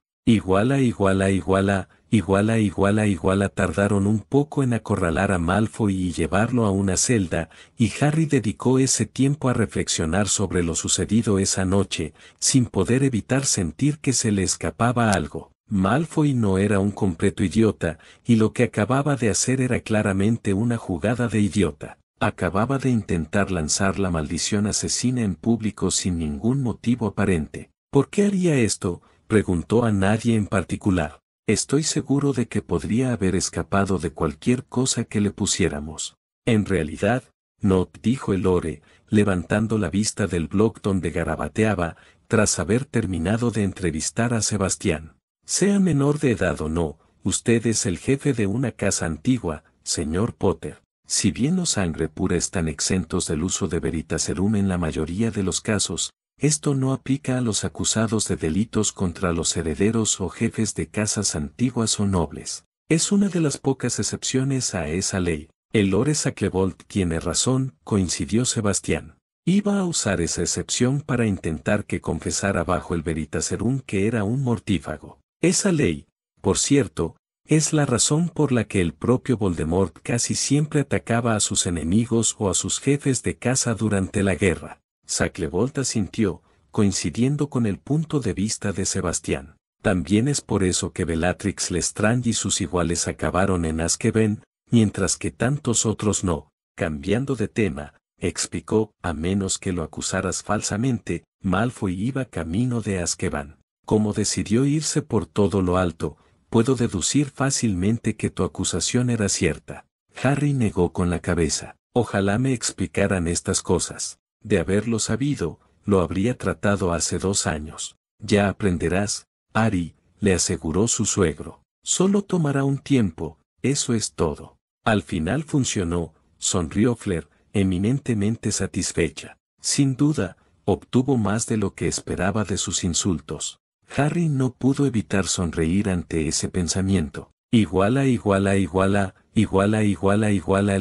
Tardaron un poco en acorralar a Malfoy y llevarlo a una celda, y Harry dedicó ese tiempo a reflexionar sobre lo sucedido esa noche, sin poder evitar sentir que se le escapaba algo. Malfoy no era un completo idiota, y lo que acababa de hacer era claramente una jugada de idiota. Acababa de intentar lanzar la maldición asesina en público sin ningún motivo aparente. ¿Por qué haría esto?, preguntó a nadie en particular. Estoy seguro de que podría haber escapado de cualquier cosa que le pusiéramos. En realidad, no, dijo el Lore, levantando la vista del blog donde garabateaba, tras haber terminado de entrevistar a Sebastián. Sea menor de edad o no, usted es el jefe de una casa antigua, señor Potter. Si bien los sangre pura están exentos del uso de Veritaserum en la mayoría de los casos, esto no aplica a los acusados de delitos contra los herederos o jefes de casas antiguas o nobles. Es una de las pocas excepciones a esa ley. El Lore Shacklebolt tiene razón, coincidió Sebastián. Iba a usar esa excepción para intentar que confesara bajo el Veritaserum que era un mortífago. Esa ley, por cierto, es la razón por la que el propio Voldemort casi siempre atacaba a sus enemigos o a sus jefes de casa durante la guerra. Shacklebolt asintió, coincidiendo con el punto de vista de Sebastián. También es por eso que Bellatrix Lestrange y sus iguales acabaron en Azkaban, mientras que tantos otros no. Cambiando de tema, explicó, a menos que lo acusaras falsamente, Malfoy iba camino de Azkaban. Como decidió irse por todo lo alto, puedo deducir fácilmente que tu acusación era cierta. Harry negó con la cabeza. Ojalá me explicaran estas cosas. De haberlo sabido, lo habría tratado hace 2 años. Ya aprenderás, Harry, le aseguró su suegro. Solo tomará un tiempo, eso es todo. Al final funcionó, sonrió Fleur, eminentemente satisfecha. Sin duda, obtuvo más de lo que esperaba de sus insultos. Harry no pudo evitar sonreír ante ese pensamiento. El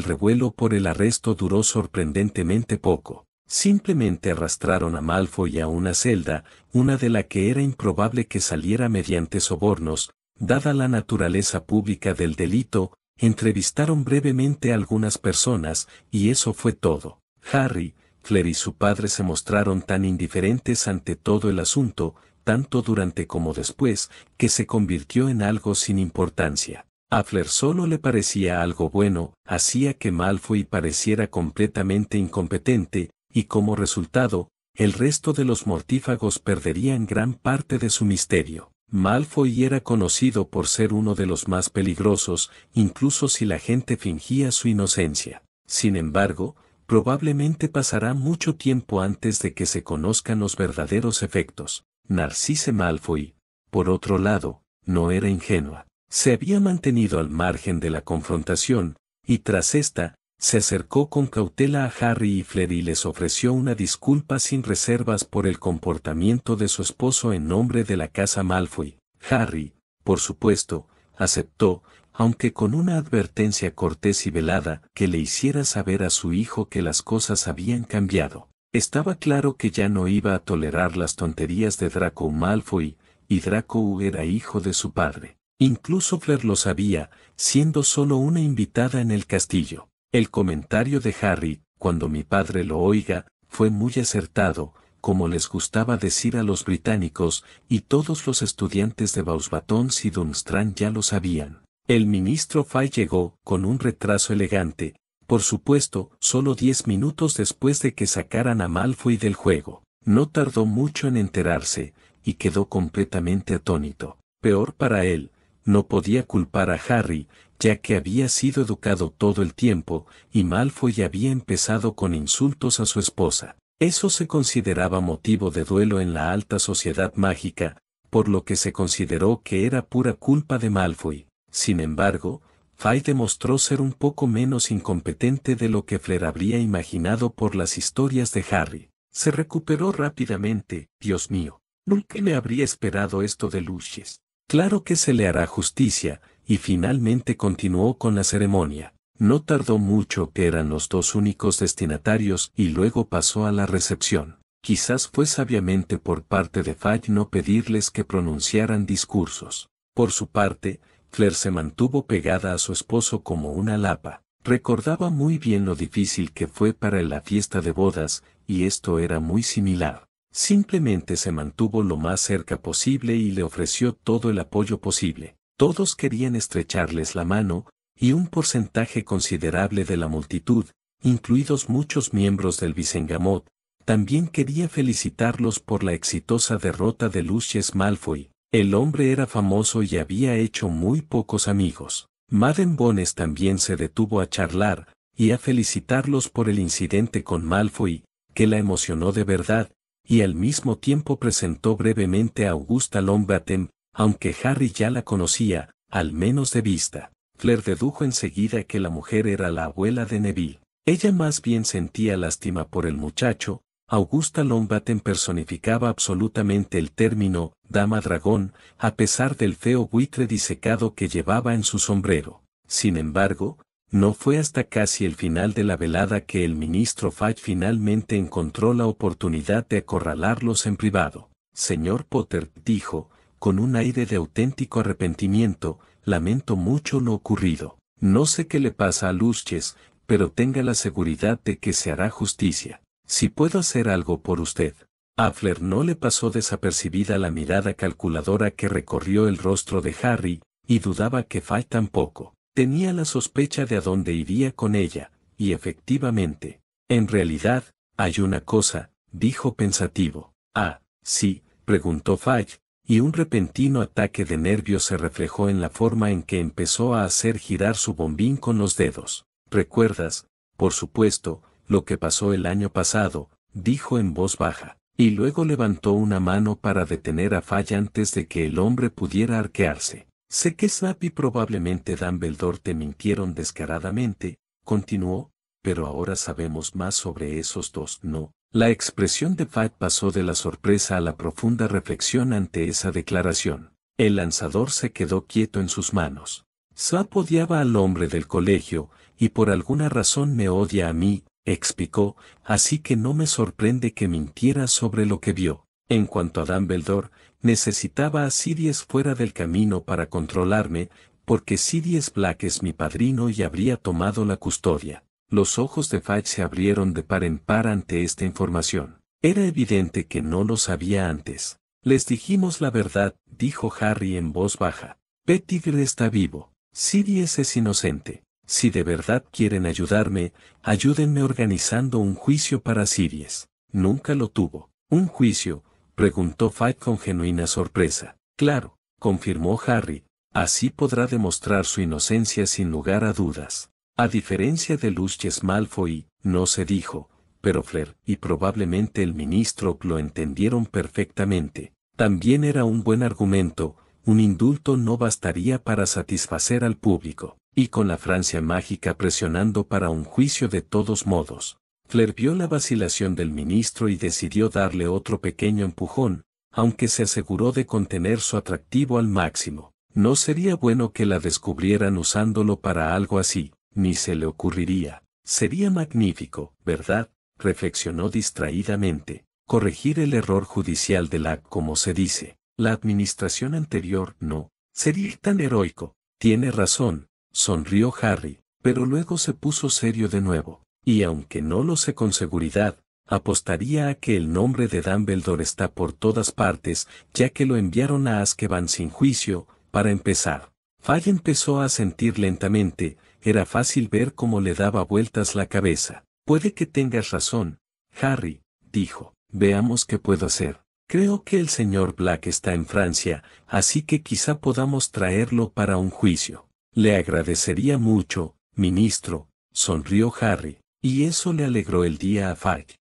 revuelo por el arresto duró sorprendentemente poco. Simplemente arrastraron a Malfoy a una celda, una de la que era improbable que saliera mediante sobornos, dada la naturaleza pública del delito, entrevistaron brevemente a algunas personas, y eso fue todo. Harry, Fleur y su padre se mostraron tan indiferentes ante todo el asunto, tanto durante como después, que se convirtió en algo sin importancia. A Fleur solo le parecía algo bueno, hacía que Malfoy pareciera completamente incompetente, y como resultado, el resto de los mortífagos perderían gran parte de su misterio. Malfoy era conocido por ser uno de los más peligrosos, incluso si la gente fingía su inocencia. Sin embargo, probablemente pasará mucho tiempo antes de que se conozcan los verdaderos efectos. Narcisse Malfoy, por otro lado, no era ingenua. Se había mantenido al margen de la confrontación, y tras esta, se acercó con cautela a Harry y Fleur y les ofreció una disculpa sin reservas por el comportamiento de su esposo en nombre de la casa Malfoy. Harry, por supuesto, aceptó, aunque con una advertencia cortés y velada, que le hiciera saber a su hijo que las cosas habían cambiado. Estaba claro que ya no iba a tolerar las tonterías de Draco Malfoy, y Draco era hijo de su padre. Incluso Fleur lo sabía, siendo solo una invitada en el castillo. El comentario de Harry, cuando mi padre lo oiga, fue muy acertado, como les gustaba decir a los británicos, y todos los estudiantes de Beauxbatons y Durmstrang ya lo sabían. El ministro Fay llegó, con un retraso elegante, por supuesto, solo 10 minutos después de que sacaran a Malfoy del juego. No tardó mucho en enterarse, y quedó completamente atónito. Peor para él, no podía culpar a Harry, ya que había sido educado todo el tiempo, y Malfoy había empezado con insultos a su esposa. Eso se consideraba motivo de duelo en la alta sociedad mágica, por lo que se consideró que era pura culpa de Malfoy. Sin embargo, Fay demostró ser un poco menos incompetente de lo que Fleur habría imaginado por las historias de Harry. Se recuperó rápidamente. Dios mío, nunca me habría esperado esto de Lucius. Claro que se le hará justicia, y finalmente continuó con la ceremonia. No tardó mucho, que eran los dos únicos destinatarios, y luego pasó a la recepción. Quizás fue sabiamente por parte de Fudge no pedirles que pronunciaran discursos. Por su parte, Claire se mantuvo pegada a su esposo como una lapa. Recordaba muy bien lo difícil que fue para él la fiesta de bodas, y esto era muy similar. Simplemente se mantuvo lo más cerca posible y le ofreció todo el apoyo posible. Todos querían estrecharles la mano, y un porcentaje considerable de la multitud, incluidos muchos miembros del Vicengamot, también quería felicitarlos por la exitosa derrota de Lucius Malfoy. El hombre era famoso y había hecho muy pocos amigos. Madame Bones también se detuvo a charlar, y a felicitarlos por el incidente con Malfoy, que la emocionó de verdad, y al mismo tiempo presentó brevemente a Augusta Longbottom, aunque Harry ya la conocía, al menos de vista. Claire dedujo enseguida que la mujer era la abuela de Neville. Ella más bien sentía lástima por el muchacho. Augusta Longbottom personificaba absolutamente el término dama dragón, a pesar del feo buitre disecado que llevaba en su sombrero. Sin embargo, no fue hasta casi el final de la velada que el ministro Fudge finalmente encontró la oportunidad de acorralarlos en privado. Señor Potter, dijo, con un aire de auténtico arrepentimiento, lamento mucho lo ocurrido. No sé qué le pasa a Lucius, pero tenga la seguridad de que se hará justicia. Si puedo hacer algo por usted. A Fleur no le pasó desapercibida la mirada calculadora que recorrió el rostro de Harry, y dudaba que Fudge tampoco. Tenía la sospecha de a dónde iría con ella, y efectivamente. En realidad, hay una cosa, dijo pensativo. Ah, sí, preguntó Fudge, y un repentino ataque de nervios se reflejó en la forma en que empezó a hacer girar su bombín con los dedos. ¿Recuerdas, por supuesto, lo que pasó el año pasado?, dijo en voz baja, y luego levantó una mano para detener a Fudge antes de que el hombre pudiera arquearse. Sé que Snape y probablemente Dumbledore te mintieron descaradamente, continuó, pero ahora sabemos más sobre esos dos, ¿no? La expresión de Fudge pasó de la sorpresa a la profunda reflexión ante esa declaración. El lanzador se quedó quieto en sus manos. Snape odiaba al hombre del colegio, y por alguna razón me odia a mí, explicó, así que no me sorprende que mintiera sobre lo que vio. En cuanto a Dumbledore, necesitaba a Sirius fuera del camino para controlarme, porque Sirius Black es mi padrino y habría tomado la custodia. Los ojos de Fudge se abrieron de par en par ante esta información. Era evidente que no lo sabía antes. Les dijimos la verdad, dijo Harry en voz baja. Pettigrew está vivo. Sirius es inocente. Si de verdad quieren ayudarme, ayúdenme organizando un juicio para Sirius. Nunca lo tuvo. ¿Un juicio?, preguntó Fudge con genuina sorpresa. Claro, confirmó Harry. Así podrá demostrar su inocencia sin lugar a dudas. A diferencia de Lucius Malfoy, no se dijo, pero Fleur y probablemente el ministro lo entendieron perfectamente. También era un buen argumento, un indulto no bastaría para satisfacer al público, y con la Francia mágica presionando para un juicio de todos modos. Fleur vio la vacilación del ministro y decidió darle otro pequeño empujón, aunque se aseguró de contener su atractivo al máximo. No sería bueno que la descubrieran usándolo para algo así. Ni se le ocurriría. Sería magnífico, ¿verdad?, reflexionó distraídamente. Corregir el error judicial de la, como se dice, la administración anterior, no. Sería tan heroico. Tiene razón, sonrió Harry, pero luego se puso serio de nuevo. Y aunque no lo sé con seguridad, apostaría a que el nombre de Dumbledore está por todas partes, ya que lo enviaron a Azkaban sin juicio. Para empezar, Fudge empezó a sentir lentamente. Era fácil ver cómo le daba vueltas la cabeza. Puede que tengas razón, Harry, dijo. Veamos qué puedo hacer. Creo que el señor Black está en Francia, así que quizá podamos traerlo para un juicio. Le agradecería mucho, ministro, sonrió Harry, y eso le alegró el día a Fudge.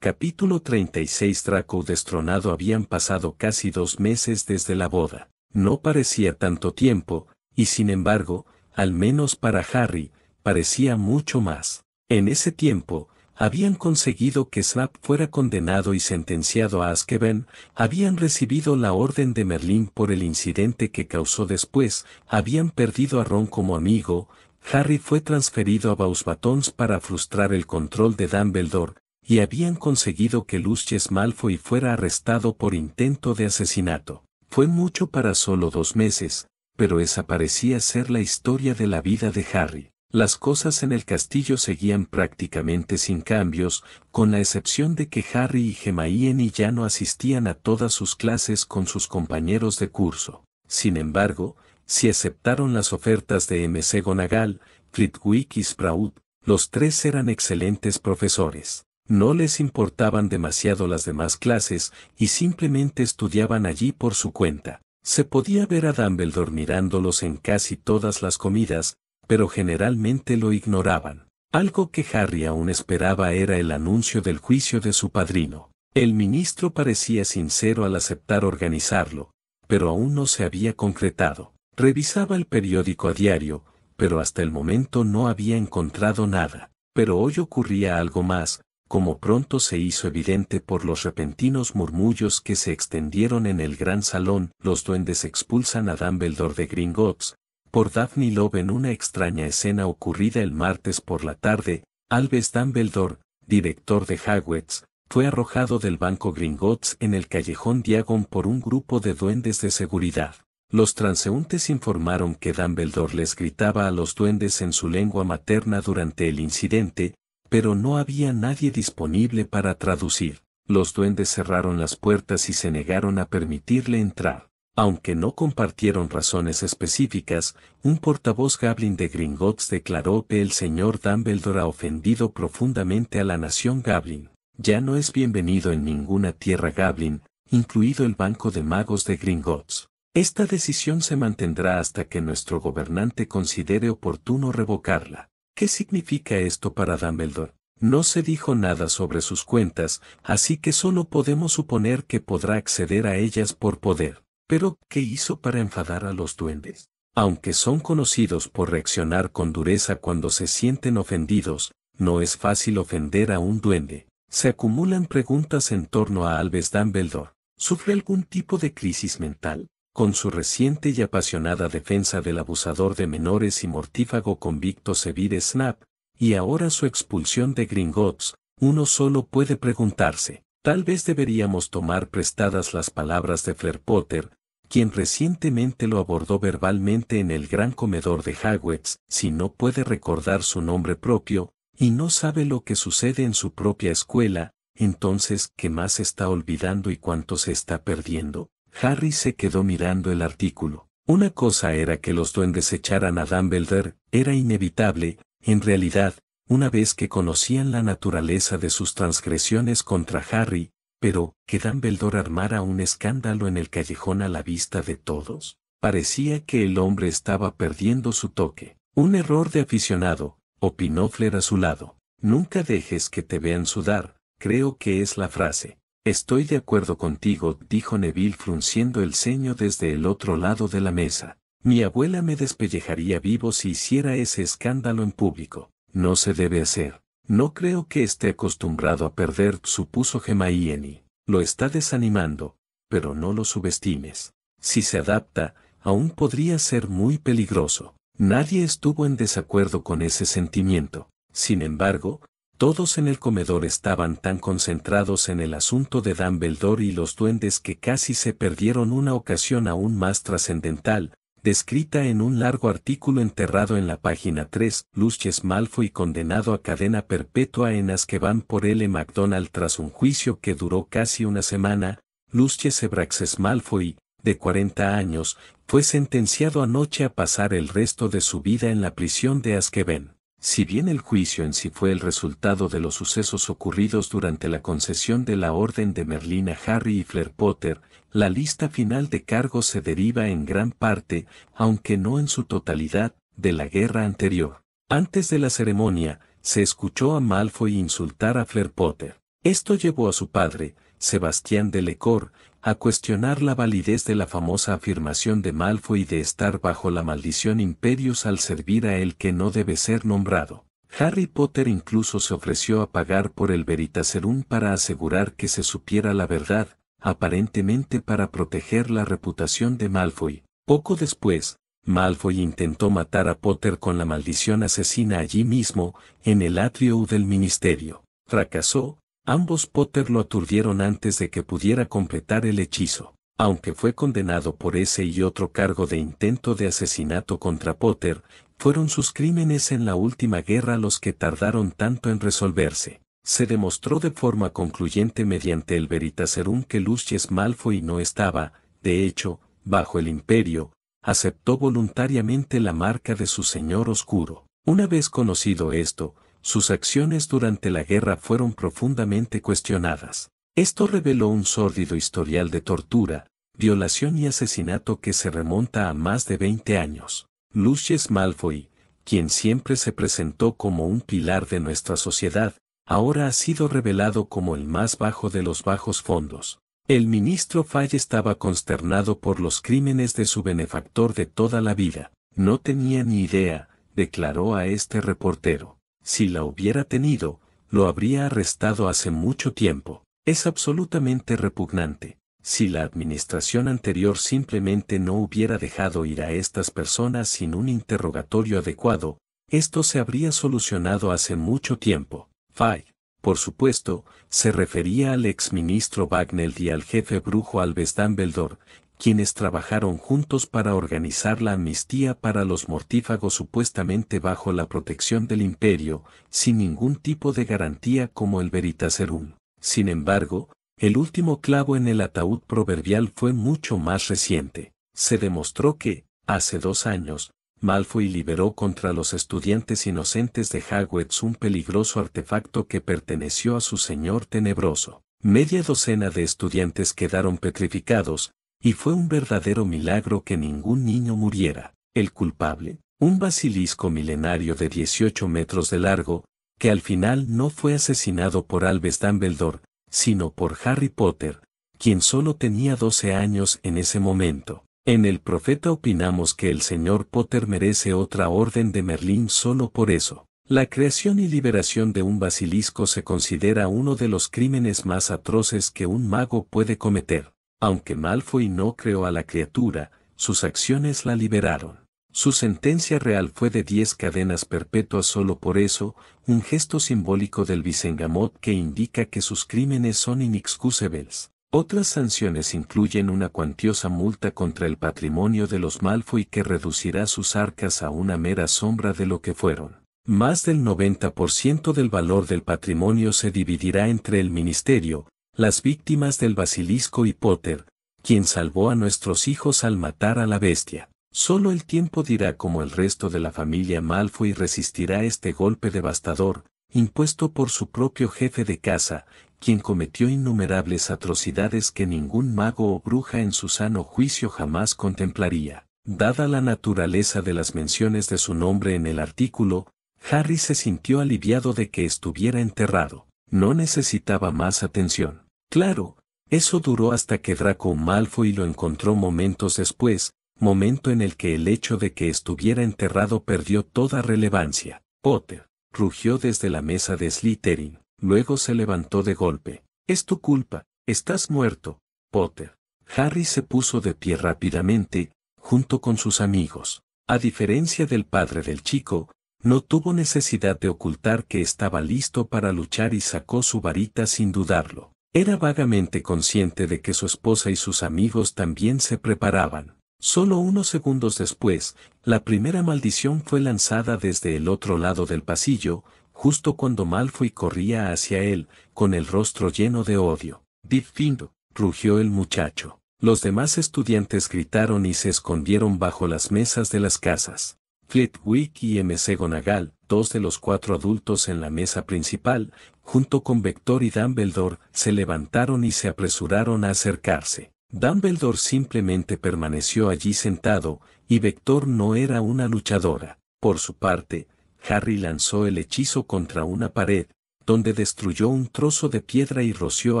Capítulo 36. Draco destronado. Habían pasado casi 2 meses desde la boda. No parecía tanto tiempo, y sin embargo, al menos para Harry, parecía mucho más. En ese tiempo, habían conseguido que Snap fuera condenado y sentenciado a Azkaban, habían recibido la Orden de Merlín por el incidente que causó después, habían perdido a Ron como amigo, Harry fue transferido a Beauxbatons para frustrar el control de Dumbledore, y habían conseguido que Lucius Malfoy fuera arrestado por intento de asesinato. Fue mucho para solo 2 meses, pero esa parecía ser la historia de la vida de Harry. Las cosas en el castillo seguían prácticamente sin cambios, con la excepción de que Harry y Hermione ya no asistían a todas sus clases con sus compañeros de curso. Sin embargo, si aceptaron las ofertas de McGonagall, Flitwick y Sprout, los 3 eran excelentes profesores. No les importaban demasiado las demás clases y simplemente estudiaban allí por su cuenta. Se podía ver a Dumbledore mirándolos en casi todas las comidas, pero generalmente lo ignoraban. Algo que Harry aún esperaba era el anuncio del juicio de su padrino. El ministro parecía sincero al aceptar organizarlo, pero aún no se había concretado. Revisaba el periódico a diario, pero hasta el momento no había encontrado nada. Pero hoy ocurría algo más, como pronto se hizo evidente por los repentinos murmullos que se extendieron en el gran salón. Los duendes expulsan a Dumbledore de Gringotts. Por Daphne Love en una extraña escena ocurrida el martes por la tarde, Albus Dumbledore, director de Hogwarts, fue arrojado del banco Gringotts en el callejón Diagon por un grupo de duendes de seguridad. Los transeúntes informaron que Dumbledore les gritaba a los duendes en su lengua materna durante el incidente, pero no había nadie disponible para traducir. Los duendes cerraron las puertas y se negaron a permitirle entrar. Aunque no compartieron razones específicas, un portavoz Goblin de Gringotts declaró que el señor Dumbledore ha ofendido profundamente a la nación Goblin. Ya no es bienvenido en ninguna tierra Goblin, incluido el Banco de Magos de Gringotts. Esta decisión se mantendrá hasta que nuestro gobernante considere oportuno revocarla. ¿Qué significa esto para Dumbledore? No se dijo nada sobre sus cuentas, así que solo podemos suponer que podrá acceder a ellas por poder. Pero, ¿qué hizo para enfadar a los duendes? Aunque son conocidos por reaccionar con dureza cuando se sienten ofendidos, no es fácil ofender a un duende. Se acumulan preguntas en torno a Albus Dumbledore. ¿Sufre algún tipo de crisis mental? Con su reciente y apasionada defensa del abusador de menores y mortífago convicto Severus Snape, y ahora su expulsión de Gringotts, uno solo puede preguntarse. Tal vez deberíamos tomar prestadas las palabras de Fleur Potter, quien recientemente lo abordó verbalmente en el gran comedor de Hogwarts. Si no puede recordar su nombre propio, y no sabe lo que sucede en su propia escuela, entonces, ¿qué más está olvidando y cuánto se está perdiendo? Harry se quedó mirando el artículo. Una cosa era que los duendes echaran a Dumbledore, era inevitable, en realidad, una vez que conocían la naturaleza de sus transgresiones contra Harry, pero, que Dumbledore armara un escándalo en el callejón a la vista de todos. Parecía que el hombre estaba perdiendo su toque. Un error de aficionado, opinó Fleur a su lado. Nunca dejes que te vean sudar, creo que es la frase. Estoy de acuerdo contigo, dijo Neville frunciendo el ceño desde el otro lado de la mesa. Mi abuela me despellejaría vivo si hiciera ese escándalo en público. No se debe hacer. No creo que esté acostumbrado a perder, supuso Hermione. Lo está desanimando, pero no lo subestimes. Si se adapta, aún podría ser muy peligroso. Nadie estuvo en desacuerdo con ese sentimiento. Sin embargo, todos en el comedor estaban tan concentrados en el asunto de Dumbledore y los duendes que casi se perdieron una ocasión aún más trascendental, descrita en un largo artículo enterrado en la página 3, Lucius Malfoy condenado a cadena perpetua en Azkaban por L. McDonald tras un juicio que duró casi una semana. Lucius Severus Malfoy, de 40 años, fue sentenciado anoche a pasar el resto de su vida en la prisión de Azkaban. Si bien el juicio en sí fue el resultado de los sucesos ocurridos durante la concesión de la Orden de Merlín a Harry y Fleur Potter, la lista final de cargos se deriva en gran parte, aunque no en su totalidad, de la guerra anterior. Antes de la ceremonia, se escuchó a Malfoy insultar a Fleur Potter. Esto llevó a su padre, Sebastián de Lecor, a cuestionar la validez de la famosa afirmación de Malfoy de estar bajo la maldición Imperius al servir a el que no debe ser nombrado. Harry Potter incluso se ofreció a pagar por el Veritaserum para asegurar que se supiera la verdad, aparentemente para proteger la reputación de Malfoy. Poco después, Malfoy intentó matar a Potter con la maldición asesina allí mismo, en el atrio del ministerio. Fracasó, ambos Potter lo aturdieron antes de que pudiera completar el hechizo. Aunque fue condenado por ese y otro cargo de intento de asesinato contra Potter, fueron sus crímenes en la última guerra los que tardaron tanto en resolverse. Se demostró de forma concluyente mediante el Veritaserum que Lucius Malfoy no estaba, de hecho, bajo el Imperio, aceptó voluntariamente la marca de su Señor Oscuro. Una vez conocido esto, sus acciones durante la guerra fueron profundamente cuestionadas. Esto reveló un sórdido historial de tortura, violación y asesinato que se remonta a más de 20 años. Lucius Malfoy, quien siempre se presentó como un pilar de nuestra sociedad, ahora ha sido revelado como el más bajo de los bajos fondos. El ministro Fudge estaba consternado por los crímenes de su benefactor de toda la vida. No tenía ni idea, declaró a este reportero. Si la hubiera tenido, lo habría arrestado hace mucho tiempo. Es absolutamente repugnante. Si la administración anterior simplemente no hubiera dejado ir a estas personas sin un interrogatorio adecuado, esto se habría solucionado hace mucho tiempo. Fudge, por supuesto, se refería al exministro Bagnell y al jefe brujo Albus Dumbledore, quienes trabajaron juntos para organizar la amnistía para los mortífagos supuestamente bajo la protección del Imperio, sin ningún tipo de garantía como el Veritaserum. Sin embargo, el último clavo en el ataúd proverbial fue mucho más reciente. Se demostró que, hace 2 años, Malfoy liberó contra los estudiantes inocentes de Hogwarts un peligroso artefacto que perteneció a su señor tenebroso. Media docena de estudiantes quedaron petrificados, y fue un verdadero milagro que ningún niño muriera. El culpable, un basilisco milenario de 18 metros de largo, que al final no fue asesinado por Albus Dumbledore, sino por Harry Potter, quien solo tenía 12 años en ese momento. En El Profeta opinamos que el señor Potter merece otra orden de Merlín solo por eso. La creación y liberación de un basilisco se considera uno de los crímenes más atroces que un mago puede cometer. Aunque Malfoy no creó a la criatura, sus acciones la liberaron. Su sentencia real fue de 10 cadenas perpetuas solo por eso, un gesto simbólico del Visengamot que indica que sus crímenes son inexcusables. Otras sanciones incluyen una cuantiosa multa contra el patrimonio de los Malfoy que reducirá sus arcas a una mera sombra de lo que fueron. Más del 90% del valor del patrimonio se dividirá entre el ministerio, las víctimas del basilisco y Potter, quien salvó a nuestros hijos al matar a la bestia. Solo el tiempo dirá cómo el resto de la familia Malfoy resistirá este golpe devastador, impuesto por su propio jefe de casa, quien cometió innumerables atrocidades que ningún mago o bruja en su sano juicio jamás contemplaría. Dada la naturaleza de las menciones de su nombre en el artículo, Harry se sintió aliviado de que estuviera enterrado. No necesitaba más atención. Claro, eso duró hasta que Draco Malfoy lo encontró momentos después, momento en el que el hecho de que estuviera enterrado perdió toda relevancia. Potter, rugió desde la mesa de Slytherin, luego se levantó de golpe. Es tu culpa, estás muerto, Potter. Harry se puso de pie rápidamente, junto con sus amigos. A diferencia del padre del chico, no tuvo necesidad de ocultar que estaba listo para luchar y sacó su varita sin dudarlo. Era vagamente consciente de que su esposa y sus amigos también se preparaban. Solo unos segundos después, la primera maldición fue lanzada desde el otro lado del pasillo, justo cuando Malfoy corría hacia él, con el rostro lleno de odio. «Diffindo», rugió el muchacho. Los demás estudiantes gritaron y se escondieron bajo las mesas de las casas. Flitwick y McGonagall, 2 de los 4 adultos en la mesa principal, junto con Vector y Dumbledore, se levantaron y se apresuraron a acercarse. Dumbledore simplemente permaneció allí sentado, y Vector no era una luchadora. Por su parte, Harry lanzó el hechizo contra una pared, donde destruyó un trozo de piedra y roció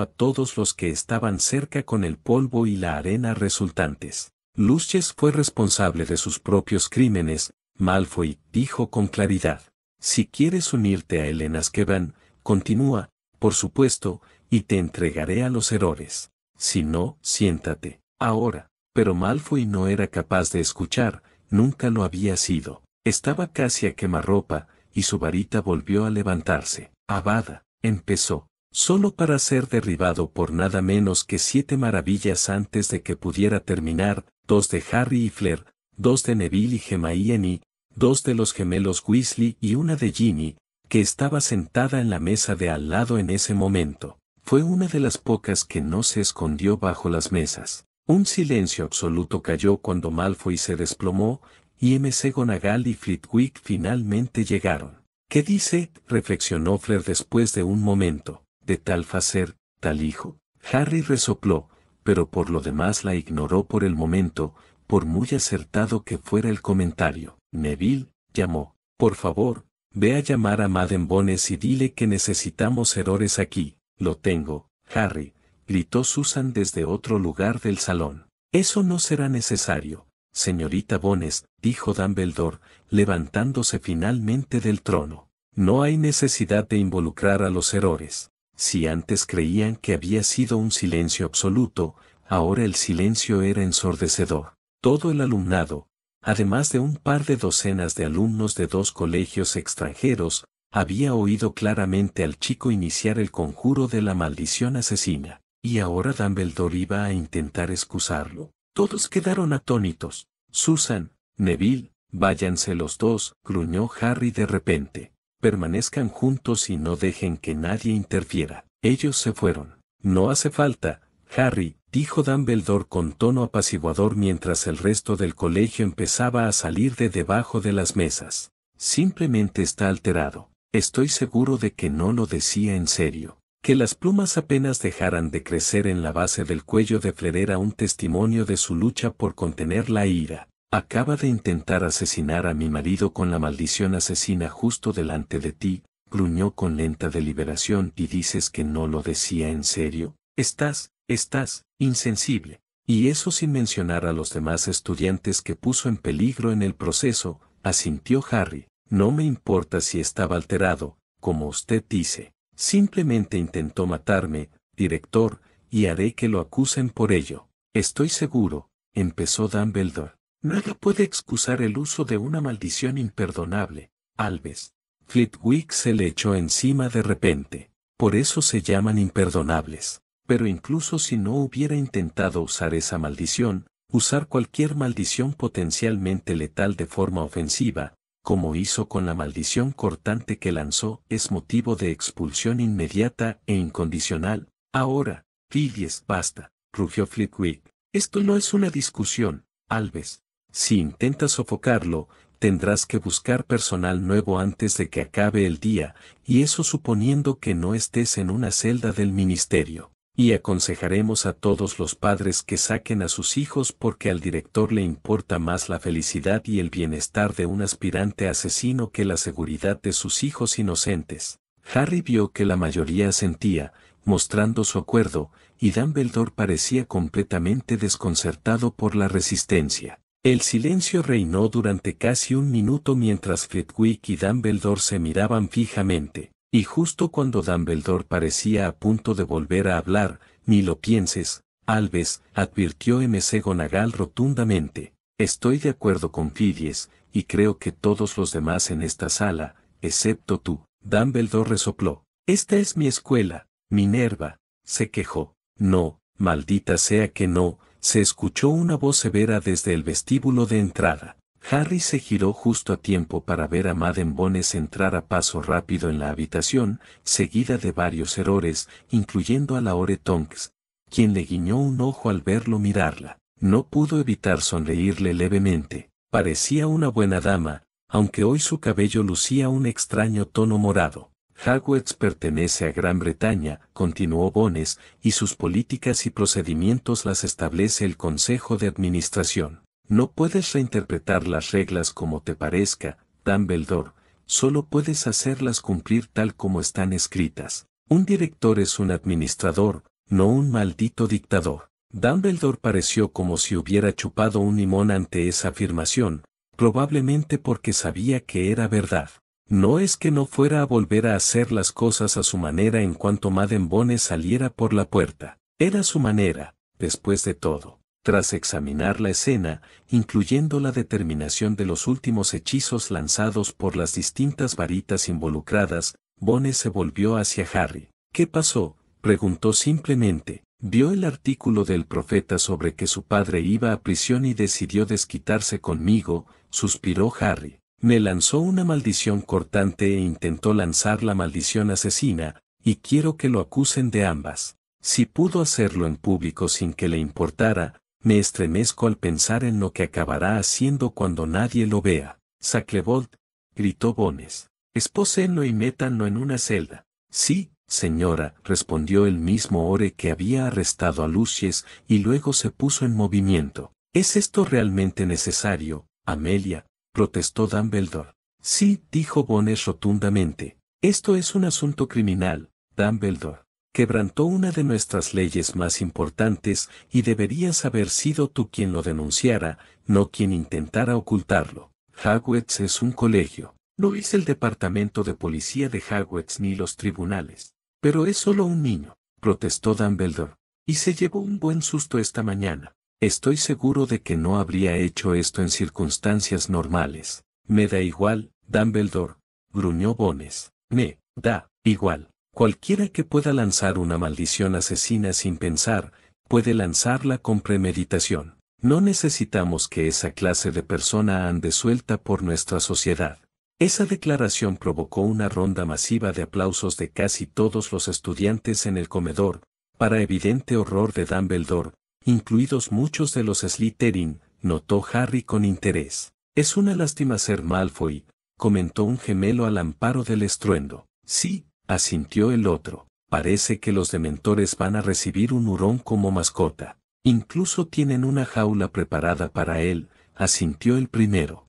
a todos los que estaban cerca con el polvo y la arena resultantes. Lucius fue responsable de sus propios crímenes, Malfoy dijo con claridad. Si quieres unirte a el Azkaban, continúa, por supuesto, y te entregaré a los errores. Si no, siéntate. Ahora. Pero Malfoy no era capaz de escuchar, nunca lo había sido. Estaba casi a quemarropa, y su varita volvió a levantarse. Avada, empezó, solo para ser derribado por nada menos que 7 maravillas antes de que pudiera terminar, 2 de Harry y Flair, 2 de Neville y Hermione, 2 de los gemelos Weasley y una de Ginny, que estaba sentada en la mesa de al lado en ese momento. Fue una de las pocas que no se escondió bajo las mesas. Un silencio absoluto cayó cuando Malfoy se desplomó, y McGonagall y Flitwick finalmente llegaron. ¿Qué dice?, reflexionó Flair después de un momento. De tal facer, tal hijo. Harry resopló, pero por lo demás la ignoró por el momento, por muy acertado que fuera el comentario. Neville llamó. Por favor, ve a llamar a Madame Bones y dile que necesitamos errores aquí. Lo tengo, Harry, gritó Susan desde otro lugar del salón. Eso no será necesario, señorita Bones, dijo Dumbledore, levantándose finalmente del trono. No hay necesidad de involucrar a los errores. Si antes creían que había sido un silencio absoluto, ahora el silencio era ensordecedor. Todo el alumnado, además de un par de docenas de alumnos de 2 colegios extranjeros, había oído claramente al chico iniciar el conjuro de la maldición asesina. Y ahora Dumbledore iba a intentar excusarlo. Todos quedaron atónitos. Susan, Neville, váyanse los dos, gruñó Harry de repente. Permanezcan juntos y no dejen que nadie interfiera. Ellos se fueron. No hace falta, Harry, dijo Dumbledore con tono apaciguador mientras el resto del colegio empezaba a salir de debajo de las mesas. Simplemente está alterado. Estoy seguro de que no lo decía en serio. Que las plumas apenas dejaran de crecer en la base del cuello de Flair era un testimonio de su lucha por contener la ira. Acaba de intentar asesinar a mi marido con la maldición asesina justo delante de ti, gruñó con lenta deliberación, y dices que no lo decía en serio. Estás insensible. Y eso sin mencionar a los demás estudiantes que puso en peligro en el proceso, asintió Harry. No me importa si estaba alterado, como usted dice. Simplemente intentó matarme, director, y haré que lo acusen por ello. Estoy seguro, empezó Dumbledore. Nada puede excusar el uso de una maldición imperdonable, Albus. Flitwick se le echó encima de repente. Por eso se llaman imperdonables. Pero incluso si no hubiera intentado usar esa maldición, usar cualquier maldición potencialmente letal de forma ofensiva, como hizo con la maldición cortante que lanzó, es motivo de expulsión inmediata e incondicional. Ahora, Phileas, basta, rugió Flitwick. Esto no es una discusión, Albus. Si intentas sofocarlo, tendrás que buscar personal nuevo antes de que acabe el día, y eso suponiendo que no estés en una celda del ministerio. Y aconsejaremos a todos los padres que saquen a sus hijos porque al director le importa más la felicidad y el bienestar de un aspirante asesino que la seguridad de sus hijos inocentes. Harry vio que la mayoría asentía, mostrando su acuerdo, y Dumbledore parecía completamente desconcertado por la resistencia. El silencio reinó durante casi un minuto mientras Flitwick y Dumbledore se miraban fijamente. Y justo cuando Dumbledore parecía a punto de volver a hablar, ni lo pienses, Albus, advirtió McGonagall rotundamente. Estoy de acuerdo con Phileas, y creo que todos los demás en esta sala, excepto tú. Dumbledore resopló. Esta es mi escuela, Minerva, se quejó. No, maldita sea que no, se escuchó una voz severa desde el vestíbulo de entrada. Harry se giró justo a tiempo para ver a Madame Bones entrar a paso rápido en la habitación, seguida de varios errores, incluyendo a Laure Tonks, quien le guiñó un ojo al verlo mirarla. No pudo evitar sonreírle levemente. Parecía una buena dama, aunque hoy su cabello lucía un extraño tono morado. Hogwarts pertenece a Gran Bretaña, continuó Bones, y sus políticas y procedimientos las establece el Consejo de Administración. No puedes reinterpretar las reglas como te parezca, Dumbledore, solo puedes hacerlas cumplir tal como están escritas. Un director es un administrador, no un maldito dictador. Dumbledore pareció como si hubiera chupado un limón ante esa afirmación, probablemente porque sabía que era verdad. No es que no fuera a volver a hacer las cosas a su manera en cuanto Madame Bones saliera por la puerta. Era su manera, después de todo. Tras examinar la escena, incluyendo la determinación de los últimos hechizos lanzados por las distintas varitas involucradas, Bones se volvió hacia Harry. ¿Qué pasó?, preguntó simplemente. Vio el artículo del profeta sobre que su padre iba a prisión y decidió desquitarse conmigo, suspiró Harry. Me lanzó una maldición cortante e intentó lanzar la maldición asesina, y quiero que lo acusen de ambas. Si pudo hacerlo en público sin que le importara, me estremezco al pensar en lo que acabará haciendo cuando nadie lo vea. Saclebolt, gritó Bones. Espósenlo y métanlo en una celda. Sí, señora, respondió el mismo Ore que había arrestado a Lucius y luego se puso en movimiento. ¿Es esto realmente necesario, Amelia?, protestó Dumbledore. Sí, dijo Bones rotundamente. Esto es un asunto criminal, Dumbledore. Quebrantó una de nuestras leyes más importantes y deberías haber sido tú quien lo denunciara, no quien intentara ocultarlo. Hogwarts es un colegio. No es el departamento de policía de Hogwarts ni los tribunales. Pero es solo un niño, protestó Dumbledore. Y se llevó un buen susto esta mañana. Estoy seguro de que no habría hecho esto en circunstancias normales. Me da igual, Dumbledore, gruñó Bones. Me da igual. Cualquiera que pueda lanzar una maldición asesina sin pensar, puede lanzarla con premeditación. No necesitamos que esa clase de persona ande suelta por nuestra sociedad. Esa declaración provocó una ronda masiva de aplausos de casi todos los estudiantes en el comedor, para evidente horror de Dumbledore, incluidos muchos de los Slytherin, notó Harry con interés. Es una lástima ser Malfoy, comentó un gemelo al amparo del estruendo. Sí, asintió el otro. Parece que los dementores van a recibir un hurón como mascota. Incluso tienen una jaula preparada para él, asintió el primero.